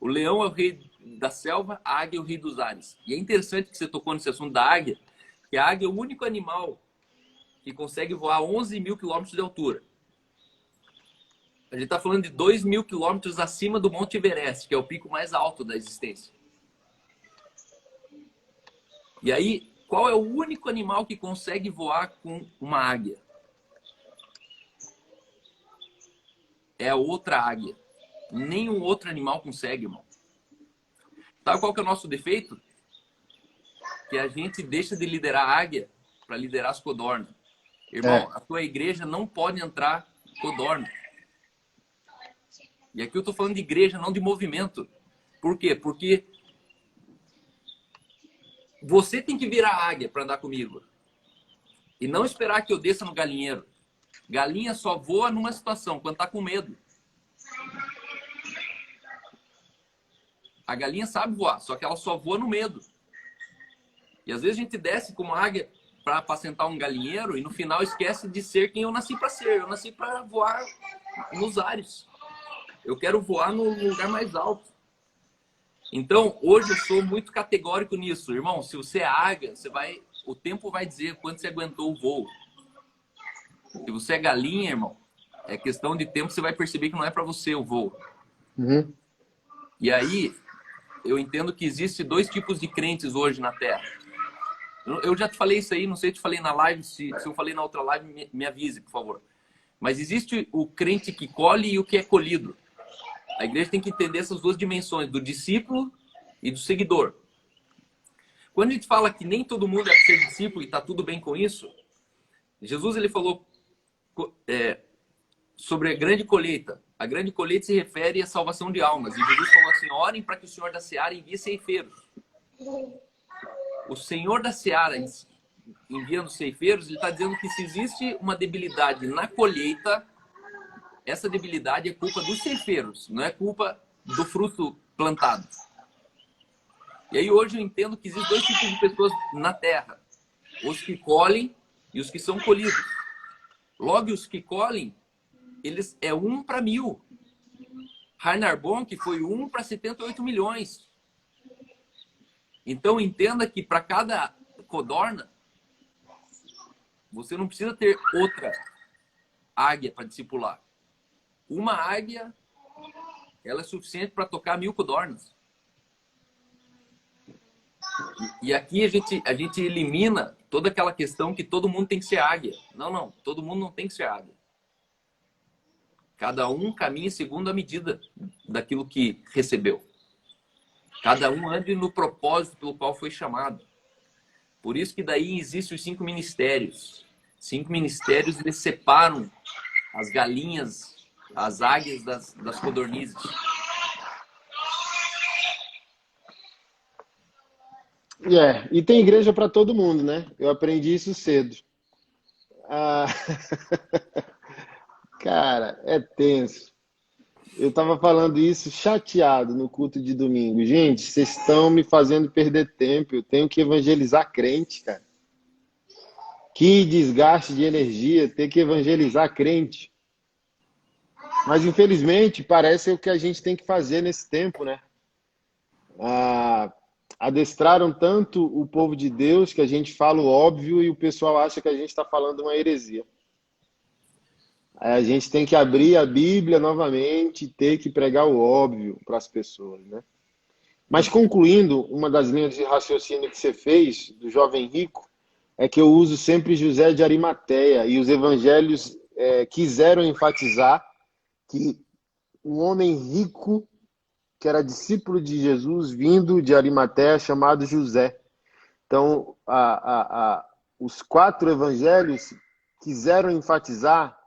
O leão é o rei da selva, a águia é o rei dos ares. E é interessante que você tocou nesse assunto da águia, que a águia é o único animal que consegue voar 11 mil quilômetros de altura. A gente está falando de 2 mil quilômetros acima do Monte Everest, que é o pico mais alto da existência. E aí, qual é o único animal que consegue voar com uma águia? É a outra águia. Nenhum outro animal consegue, irmão. Sabe qual que é o nosso defeito? Que a gente deixa de liderar a águia para liderar as codornas. Irmão, a tua igreja não pode entrar codorna. E aqui eu estou falando de igreja, não de movimento. Por quê? Porque você tem que virar águia para andar comigo. E não esperar que eu desça no galinheiro. Galinha só voa numa situação, quando está com medo. A galinha sabe voar, só que ela só voa no medo. E às vezes a gente desce como águia para apacentar um galinheiro e no final esquece de ser quem eu nasci para ser. Eu nasci para voar nos ares. Eu quero voar no lugar mais alto. Então, hoje eu sou muito categórico nisso. Irmão, se você é águia, o tempo vai dizer quanto você aguentou o voo. Se você é galinha, irmão, é questão de tempo, você vai perceber que não é para você o voo. Uhum. E aí, eu entendo que existem 2 tipos de crentes hoje na Terra. Eu já te falei isso aí, não sei se te falei na live, se eu falei na outra live, me avise, por favor. Mas existe o crente que colhe e o que é colhido. A igreja tem que entender essas 2 dimensões, do discípulo e do seguidor. Quando a gente fala que nem todo mundo é para ser discípulo e está tudo bem com isso, Jesus ele falou sobre a grande colheita. A grande colheita se refere à salvação de almas. E Jesus falou assim, orem para que o Senhor da Seara envie ceifeiros. O Senhor da Seara enviando ceifeiros, ele está dizendo que se existe uma debilidade na colheita, essa debilidade é culpa dos ceifeiros, não é culpa do fruto plantado. E aí hoje eu entendo que existem 2 tipos de pessoas na Terra. Os que colhem e os que são colhidos. Logo, os que colhem, eles é 1 para 1000. Reinhard Bonk foi 1 para 78 milhões. Então entenda que para cada codorna, você não precisa ter outra águia para discipular. Uma águia, ela é suficiente para tocar 1000 codornas. E aqui a gente elimina toda aquela questão que todo mundo tem que ser águia. Não, todo mundo não tem que ser águia. Cada um caminha segundo a medida daquilo que recebeu. Cada um ande no propósito pelo qual foi chamado. Por isso que daí existem os 5 ministérios. 5 ministérios, eles separam as galinhas, as águias das codornizes. E tem igreja para todo mundo, né? Eu aprendi isso cedo. Cara, é tenso. Eu estava falando isso chateado no culto de domingo. Gente, vocês estão me fazendo perder tempo. Eu tenho que evangelizar crente, cara. Que desgaste de energia ter que evangelizar crente. Mas, infelizmente, parece o que a gente tem que fazer nesse tempo, né? Ah, adestraram tanto o povo de Deus que a gente fala o óbvio e o pessoal acha que a gente está falando uma heresia. A gente tem que abrir a Bíblia novamente e ter que pregar o óbvio para as pessoas, né? Mas concluindo, uma das linhas de raciocínio que você fez, do jovem rico, é que eu uso sempre José de Arimateia, e os evangelhos quiseram enfatizar que um homem rico, que era discípulo de Jesus, vindo de Arimateia, chamado José. Então, os 4 evangelhos quiseram enfatizar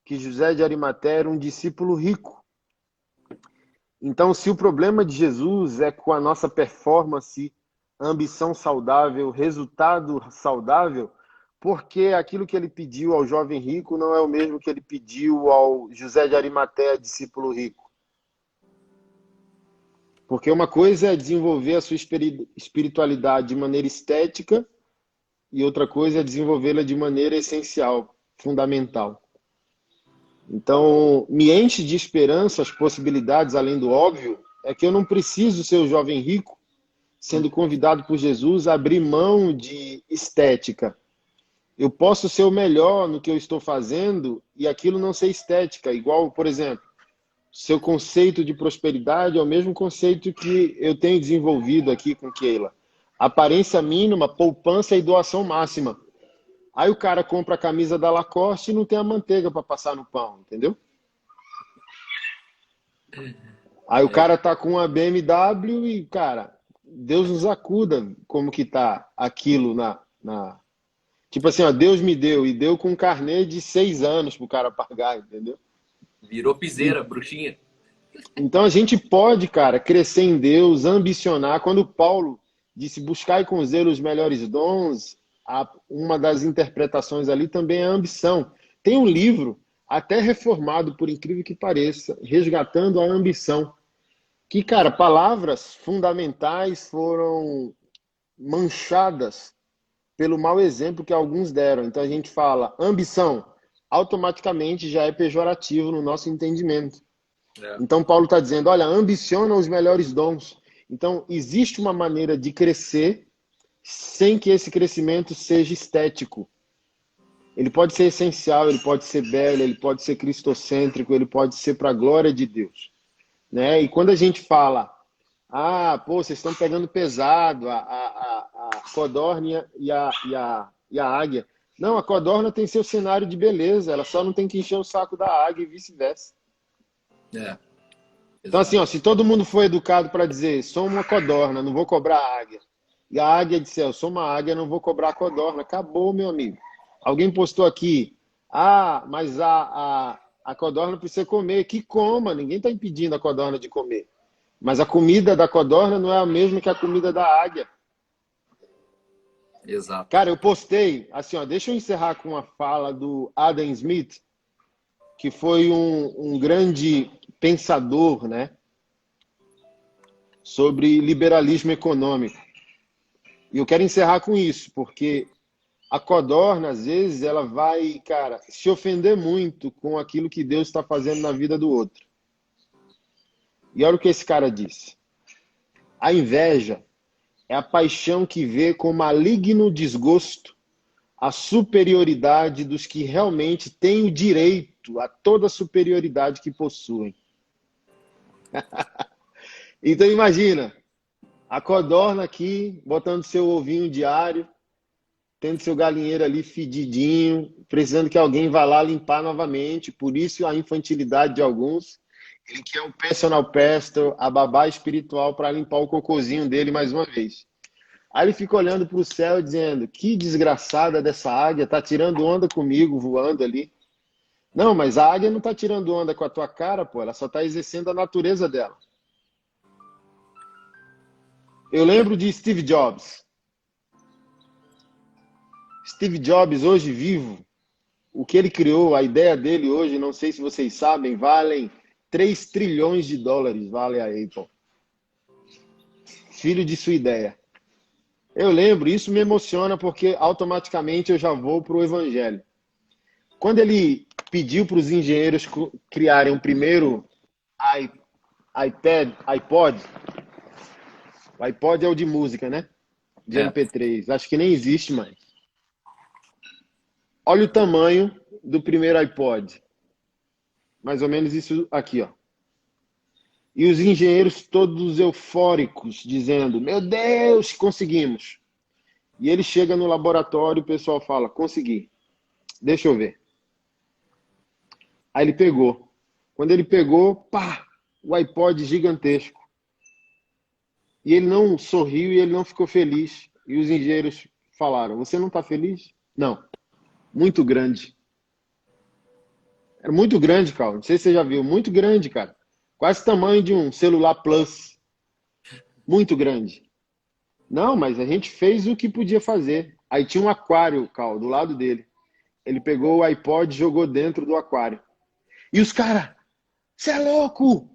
que José de Arimateia era um discípulo rico. Então, se o problema de Jesus é com a nossa performance, ambição saudável, resultado saudável, porque aquilo que ele pediu ao jovem rico não é o mesmo que ele pediu ao José de Arimateia, discípulo rico. Porque uma coisa é desenvolver a sua espiritualidade de maneira estética e outra coisa é desenvolvê-la de maneira essencial, fundamental. Então, me enche de esperança as possibilidades além do óbvio, é que eu não preciso ser o jovem rico, sendo convidado por Jesus a abrir mão de estética. Eu posso ser o melhor no que eu estou fazendo e aquilo não ser estética. Igual, por exemplo, seu conceito de prosperidade é o mesmo conceito que eu tenho desenvolvido aqui com Keila. Aparência mínima, poupança e doação máxima. Aí o cara compra a camisa da Lacoste e não tem a manteiga para passar no pão, entendeu? Aí o cara tá com uma BMW e, cara, Deus nos acuda como que tá aquilo na... Tipo assim, ó, Deus me deu e deu com um carnê de 6 anos pro cara pagar, entendeu? Virou piseira, bruxinha. Então a gente pode, cara, crescer em Deus, ambicionar. Quando Paulo disse buscai com zelo os melhores dons, uma das interpretações ali também é a ambição. Tem um livro, até reformado, por incrível que pareça, Resgatando a Ambição, que, cara, palavras fundamentais foram manchadas pelo mau exemplo que alguns deram. Então a gente fala ambição, automaticamente já é pejorativo no nosso entendimento. Então Paulo está dizendo, olha, ambiciona os melhores dons. Então existe uma maneira de crescer sem que esse crescimento seja estético. Ele pode ser essencial, ele pode ser belo, ele pode ser cristocêntrico, ele pode ser para a glória de Deus. Né? E quando a gente fala, pô, vocês estão pegando pesado, a codorna e a águia. Não, a codorna tem seu cenário de beleza, ela só não tem que encher o saco da águia e vice-versa. Então, assim, ó, se todo mundo for educado para dizer, sou uma codorna, não vou cobrar a águia, e a águia disser, eu sou uma águia, não vou cobrar a codorna, acabou, meu amigo. Alguém postou aqui, mas a codorna precisa comer, que coma, ninguém está impedindo a codorna de comer. Mas a comida da codorna não é a mesma que a comida da águia. Exato. Cara, eu postei, assim, ó, deixa eu encerrar com uma fala do Adam Smith, que foi um grande pensador, né, sobre liberalismo econômico. E eu quero encerrar com isso, porque a codorna, às vezes, ela vai, cara, se ofender muito com aquilo que Deus está fazendo na vida do outro. E olha o que esse cara disse. A inveja é a paixão que vê com maligno desgosto a superioridade dos que realmente têm o direito a toda a superioridade que possuem. Então imagina, a codorna aqui, botando seu ovinho diário, tendo seu galinheiro ali fedidinho, precisando que alguém vá lá limpar novamente. Por isso a infantilidade de alguns. Ele quer o personal pastor, a babá espiritual para limpar o cocôzinho dele mais uma vez. Aí ele fica olhando para o céu dizendo, que desgraçada dessa águia, tá tirando onda comigo, voando ali. Não, mas a águia não tá tirando onda com a tua cara, pô, ela só tá exercendo a natureza dela. Eu lembro de Steve Jobs. Steve Jobs, hoje vivo, o que ele criou, a ideia dele hoje, não sei se vocês sabem, valem 3 trilhões de dólares, vale a Apple. Filho de sua ideia. Eu lembro, isso me emociona porque automaticamente eu já vou para o evangelho. Quando ele pediu para os engenheiros criarem o primeiro iPod, o iPod é o de música, né? De MP3. Acho que nem existe mais. Olha o tamanho do primeiro iPod. Mais ou menos isso aqui, ó. E os engenheiros todos eufóricos, dizendo, meu Deus, conseguimos. E ele chega no laboratório e o pessoal fala, consegui. Deixa eu ver. Aí ele pegou. Quando ele pegou, pá, o iPod gigantesco. E ele não sorriu e ele não ficou feliz. E os engenheiros falaram, você não está feliz? Não. Muito grande. Era muito grande, cara. Não sei se você já viu. Muito grande, cara. Quase o tamanho de um celular Plus. Muito grande. Não, mas a gente fez o que podia fazer. Aí tinha um aquário, Cal, do lado dele. Ele pegou o iPod e jogou dentro do aquário. E os caras, você é louco!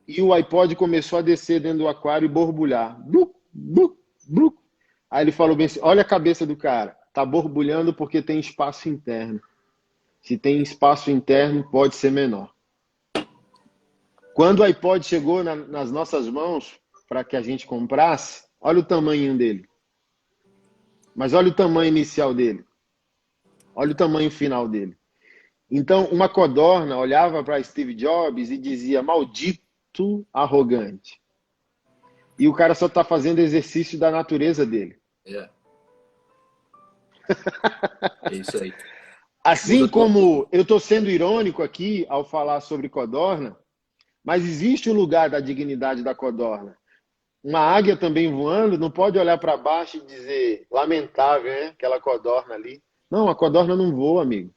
E o iPod começou a descer dentro do aquário e borbulhar. Blu, blu, blu. Aí ele falou bem assim, olha a cabeça do cara. Tá borbulhando porque tem espaço interno. Se tem espaço interno, pode ser menor. Quando o iPod chegou nas nossas mãos, para que a gente comprasse, olha o tamanho dele. Mas olha o tamanho inicial dele. Olha o tamanho final dele. Então, uma codorna olhava para Steve Jobs e dizia, maldito arrogante. E o cara só está fazendo exercício da natureza dele. É isso aí. Assim como eu estou sendo irônico aqui ao falar sobre codorna, mas existe um lugar da dignidade da codorna. Uma águia também voando não pode olhar para baixo e dizer, lamentável, né? Aquela codorna ali. Não, a codorna não voa, amigo.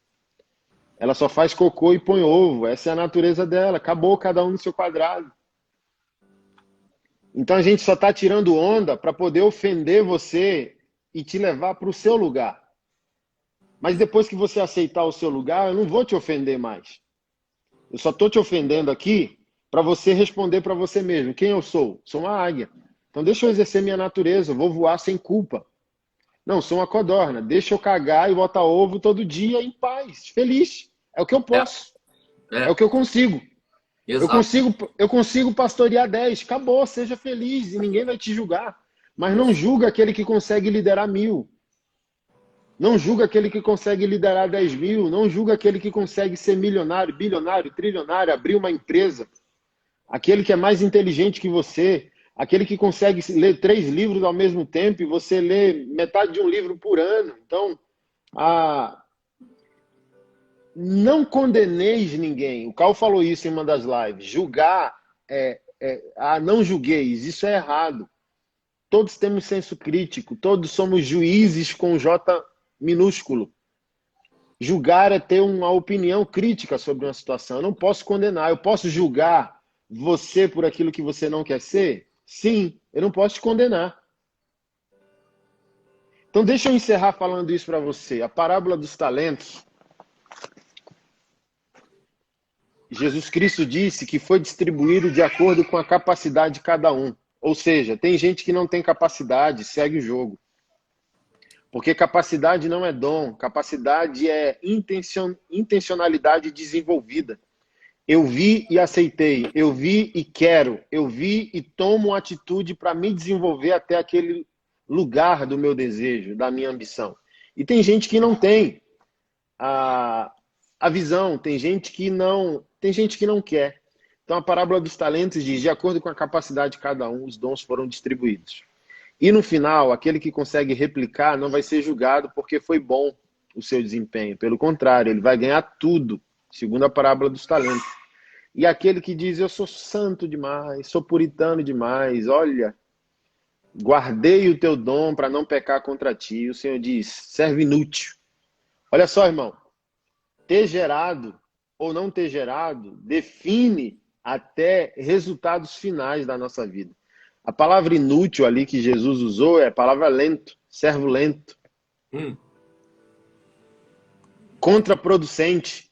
Ela só faz cocô e põe ovo. Essa é a natureza dela. Acabou, cada um no seu quadrado. Então a gente só está tirando onda para poder ofender você e te levar para o seu lugar. Mas depois que você aceitar o seu lugar, eu não vou te ofender mais. Eu só estou te ofendendo aqui para você responder para você mesmo. Quem eu sou? Sou uma águia. Então deixa eu exercer minha natureza. Eu vou voar sem culpa. Não, sou uma codorna. Deixa eu cagar e botar ovo todo dia em paz, feliz. É o que eu posso. É o que eu consigo. Eu consigo pastorear 10. Acabou, seja feliz e ninguém vai te julgar. Mas não julga aquele que consegue liderar 1000. Não julga aquele que consegue liderar 10.000. Não julga aquele que consegue ser milionário, bilionário, trilionário, abrir uma empresa. Aquele que é mais inteligente que você. Aquele que consegue ler 3 livros ao mesmo tempo e você lê metade de um livro por ano. Então, não condeneis ninguém. O Cal falou isso em uma das lives. Julgar, não julgueis. Isso é errado. Todos temos senso crítico. Todos somos juízes com J minúsculo. Julgar é ter uma opinião crítica sobre uma situação. Eu não posso condenar. Eu posso julgar você por aquilo que você não quer ser? Sim, eu não posso te condenar. Então deixa eu encerrar falando isso para você. A parábola dos talentos. Jesus Cristo disse que foi distribuído de acordo com a capacidade de cada um. Ou seja, tem gente que não tem capacidade, segue o jogo. Porque capacidade não é dom, capacidade é intencionalidade desenvolvida. Eu vi e aceitei, eu vi e quero, eu vi e tomo atitude para me desenvolver até aquele lugar do meu desejo, da minha ambição. E tem gente que não tem a visão, tem gente que não quer. Então a parábola dos talentos diz, de acordo com a capacidade de cada um, os dons foram distribuídos. E no final, aquele que consegue replicar não vai ser julgado porque foi bom o seu desempenho. Pelo contrário, ele vai ganhar tudo, segundo a parábola dos talentos. E aquele que diz, eu sou santo demais, sou puritano demais, olha, guardei o teu dom para não pecar contra ti. O Senhor diz, serve inútil. Olha só, irmão, ter gerado ou não ter gerado define até resultados finais da nossa vida. A palavra inútil ali que Jesus usou é a palavra lento, servo lento. Contraproducente.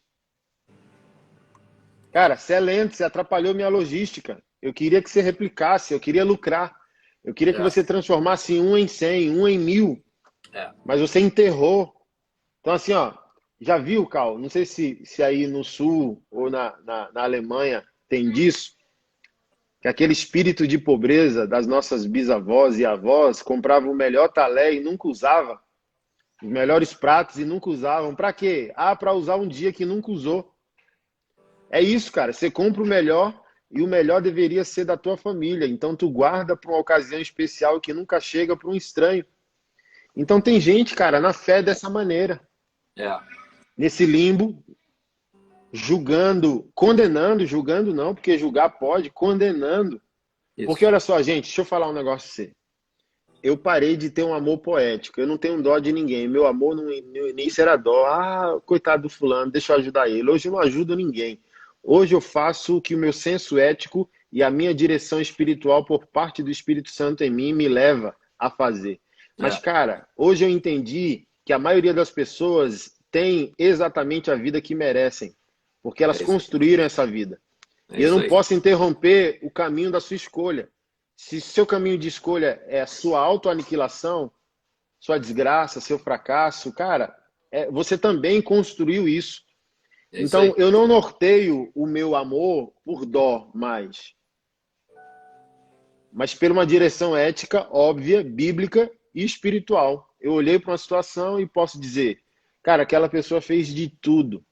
Cara, você é lento, você atrapalhou minha logística. Eu queria que você replicasse, eu queria lucrar. Eu queria que você transformasse 1 em 100, 1 em 1000. Mas você enterrou. Então assim, ó, Já viu, Cal? Não sei se aí no sul ou na Alemanha tem disso, que aquele espírito de pobreza das nossas bisavós e avós comprava o melhor talé e nunca usava, os melhores pratos e nunca usavam. Para quê? Ah, para usar um dia que nunca usou. É isso, cara. Você compra o melhor e o melhor deveria ser da tua família. Então tu guarda para uma ocasião especial que nunca chega para um estranho. Então tem gente, cara, na fé dessa maneira, É, nesse limbo, julgando, condenando, julgando não, porque julgar pode, condenando. Porque isso. olha só, gente, deixa eu falar um negócio pra você. Eu parei de ter um amor poético. Eu não tenho dó de ninguém. Meu amor no início era dó. Ah, coitado do fulano, deixa eu ajudar ele. Hoje eu não ajudo ninguém. Hoje eu faço o que o meu senso ético e a minha direção espiritual por parte do Espírito Santo em mim me leva a fazer. Mas, É, cara, hoje eu entendi que a maioria das pessoas tem exatamente a vida que merecem, porque elas é isso aí. construíram essa vida. É E eu isso não aí. posso interromper o caminho da sua escolha. Se seu caminho de escolha é a sua autoaniquilação, sua desgraça, seu fracasso, cara, você também construiu isso. É isso Então, aí. eu não norteio o meu amor por dó mais, mas por uma direção ética, óbvia, bíblica e espiritual. Eu olhei para uma situação e posso dizer, cara, aquela pessoa fez de tudo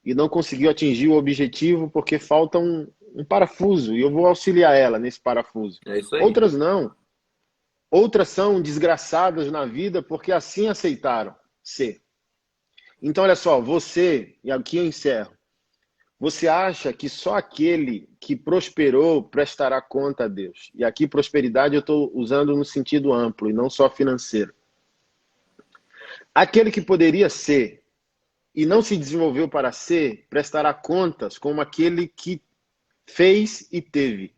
e não conseguiu atingir o objetivo porque falta um parafuso e eu vou auxiliar ela nesse parafuso. É isso aí. Outras não. Outras são desgraçadas na vida porque assim aceitaram ser. Então, olha só, você, e aqui eu encerro, você acha que só aquele que prosperou prestará conta a Deus? E aqui prosperidade eu estou usando no sentido amplo e não só financeiro. Aquele que poderia ser e não se desenvolveu para ser, prestará contas como aquele que fez e teve.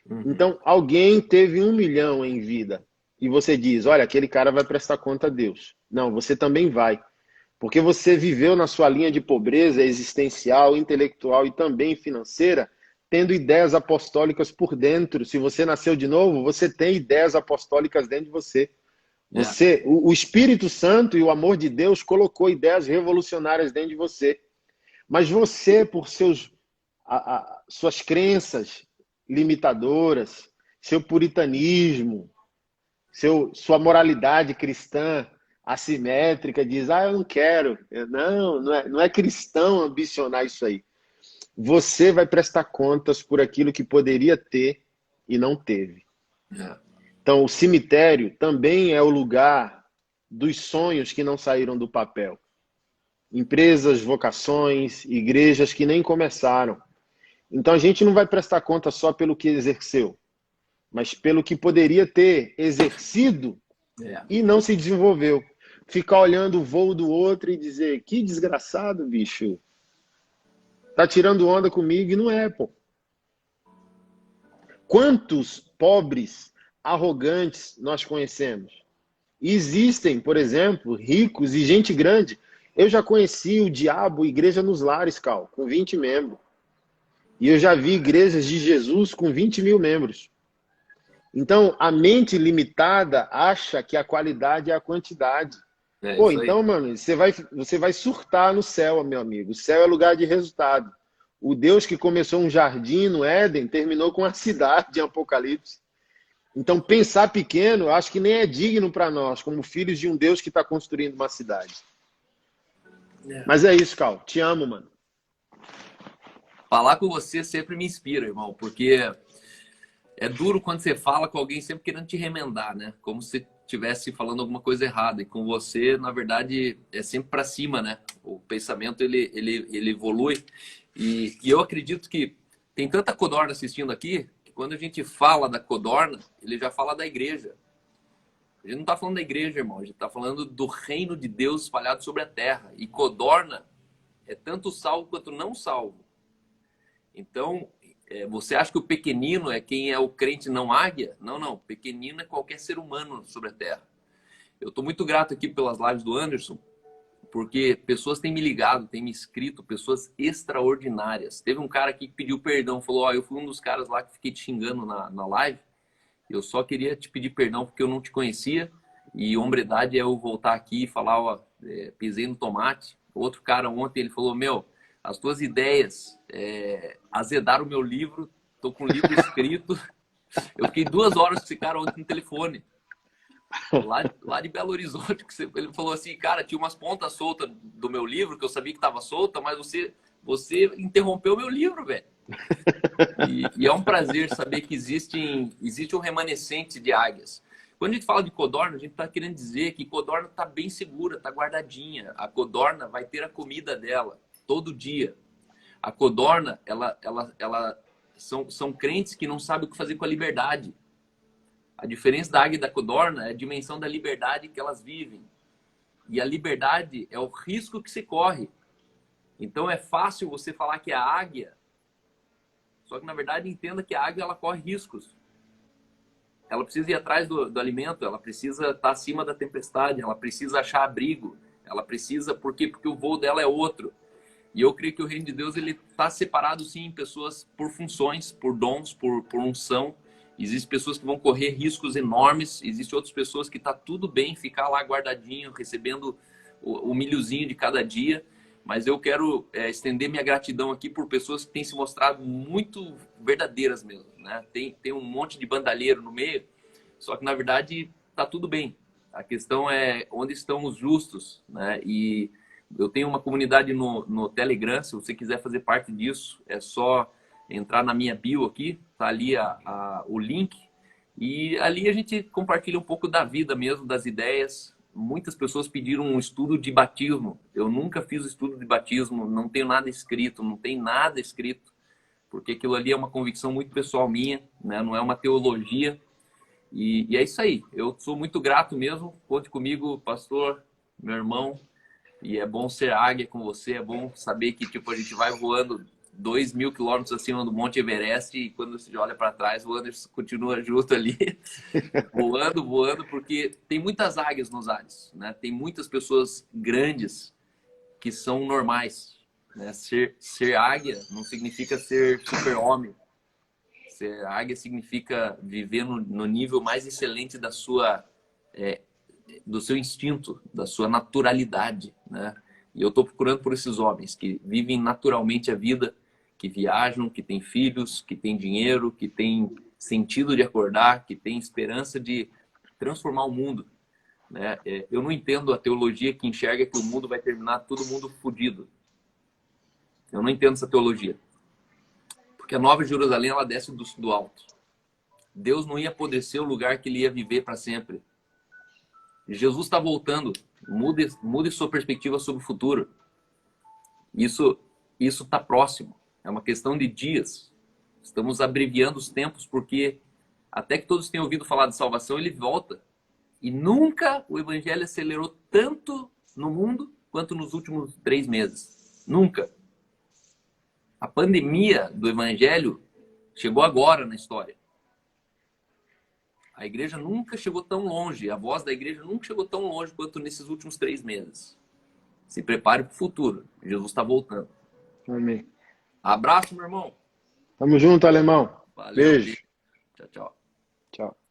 Uhum. Então, alguém teve 1 milhão em vida e você diz, olha, aquele cara vai prestar conta a Deus. Não, você também vai. Porque você viveu na sua linha de pobreza existencial, intelectual e também financeira, tendo ideias apostólicas por dentro. Se você nasceu de novo, você tem ideias apostólicas dentro de você. É, O Espírito Santo e o amor de Deus colocou ideias revolucionárias dentro de você. Mas você, por suas crenças limitadoras, seu puritanismo, sua moralidade cristã assimétrica, diz, ah, eu não quero. Não é cristão ambicionar isso aí. Você vai prestar contas por aquilo que poderia ter e não teve. é. Então, o cemitério também é o lugar dos sonhos que não saíram do papel. Empresas, vocações, igrejas que nem começaram. Então, a gente não vai prestar conta só pelo que exerceu, mas pelo que poderia ter exercido É. e não se desenvolveu. Ficar olhando o voo do outro e dizer, que desgraçado, bicho. Tá tirando onda comigo e não é, pô. Quantos pobres, arrogantes nós conhecemos? E existem, por exemplo, ricos e gente grande. Eu já conheci o diabo, igreja nos lares, Cal, com 20 membros. E eu já vi igrejas de Jesus com 20 mil membros. Então, a mente limitada acha que a qualidade é a quantidade. É Pô, isso aí. então, mano, você vai surtar no céu, meu amigo. O céu é lugar de resultado. O Deus que começou um jardim no Éden terminou com a cidade em Apocalipse. Então, pensar pequeno, eu acho que nem é digno para nós, como filhos de um Deus que está construindo uma cidade. É. Mas é isso, Cal. Te amo, mano. Falar com você sempre me inspira, irmão, porque é duro quando você fala com alguém sempre querendo te remendar, né? Como se estivesse falando alguma coisa errada. E com você, na verdade, é sempre para cima, né? O pensamento, ele evolui. E eu acredito que tem tanta codorna assistindo aqui, que quando a gente fala da codorna, ele já fala da igreja. A gente não está falando da igreja, irmão. A gente está falando do reino de Deus espalhado sobre a terra. E codorna é tanto salvo quanto não salvo. Então, você acha que o pequenino é quem é o crente não águia? Não, não. Pequenino é qualquer ser humano sobre a terra. Eu estou muito grato aqui pelas lives do Anderson, porque pessoas têm me ligado, têm me escrito, pessoas extraordinárias. Teve um cara aqui que pediu perdão, falou, ó, eu fui um dos caras lá que fiquei te xingando na live, eu só queria te pedir perdão porque eu não te conhecia, e hombridade é eu voltar aqui e falar, ó, pisei no tomate, Outro cara ontem, ele falou, meu, as tuas ideias azedaram o meu livro, tô com o livro escrito. Eu fiquei 2 horas com esse cara ontem no telefone. Lá de Belo Horizonte, ele falou assim, cara, tinha umas pontas soltas do meu livro, que eu sabia que estava solta, mas você interrompeu o meu livro, velho. E é um prazer saber que existe um remanescente de águias. Quando a gente fala de codorna, a gente está querendo dizer que codorna está bem segura, está guardadinha. A codorna vai ter a comida dela todo dia. A codorna, são crentes que não sabem o que fazer com a liberdade. A diferença da águia e da codorna é a dimensão da liberdade que elas vivem. E a liberdade é o risco que se corre. Então é fácil você falar que é a águia, só que na verdade entenda que a águia ela corre riscos. Ela precisa ir atrás do alimento, ela precisa estar acima da tempestade, ela precisa achar abrigo, ela precisa, por quê? Porque o voo dela é outro. E eu creio que o reino de Deus ele está separado sim em pessoas por funções, por dons, por unção. Existem pessoas que vão correr riscos enormes, existem outras pessoas que tá tudo bem ficar lá guardadinho, recebendo o milhozinho de cada dia. Mas eu quero estender minha gratidão aqui por pessoas que têm se mostrado muito verdadeiras mesmo, né? Tem um monte de bandalheiro no meio, só que na verdade tá tudo bem. A questão é onde estão os justos, né? E eu tenho uma comunidade no Telegram, se você quiser fazer parte disso, é só entrar na minha bio aqui, tá ali o link. E ali a gente compartilha um pouco da vida mesmo, das ideias. Muitas pessoas pediram um estudo de batismo. Eu nunca fiz estudo de batismo, não tenho nada escrito, não tem nada escrito, porque aquilo ali é uma convicção muito pessoal minha, né? Não é uma teologia. E é isso aí. Eu sou muito grato mesmo. Conte comigo, pastor, meu irmão. E é bom ser águia com você, é bom saber que tipo, a gente vai voando 2.000 quilômetros acima do Monte Everest e quando você olha para trás, o Anderson continua junto ali, voando, porque tem muitas águias nos ares, né? Tem muitas pessoas grandes que são normais, né? Ser águia não significa ser super-homem. Ser águia significa viver no nível mais excelente da do seu instinto, da sua naturalidade, né? E eu estou procurando por esses homens que vivem naturalmente a vida, que viajam, que têm filhos, que têm dinheiro, que têm sentido de acordar, que têm esperança de transformar o mundo, né? Eu não entendo a teologia que enxerga que o mundo vai terminar todo mundo fodido. Eu não entendo essa teologia. Porque a Nova Jerusalém, ela desce do alto. Deus não ia apodrecer o lugar que ele ia viver para sempre. Jesus está voltando. Mude sua perspectiva sobre o futuro. Isso está próximo. É uma questão de dias. Estamos abreviando os tempos porque até que todos tenham ouvido falar de salvação, ele volta. E nunca o evangelho acelerou tanto no mundo quanto nos últimos 3 meses. Nunca. A pandemia do evangelho chegou agora na história. A igreja nunca chegou tão longe, a voz da igreja nunca chegou tão longe quanto nesses últimos 3 meses. Se prepare para o futuro. Jesus está voltando. Amém. Abraço, meu irmão. Tamo junto, alemão. Valeu. Beijo. Tchau, tchau. Tchau.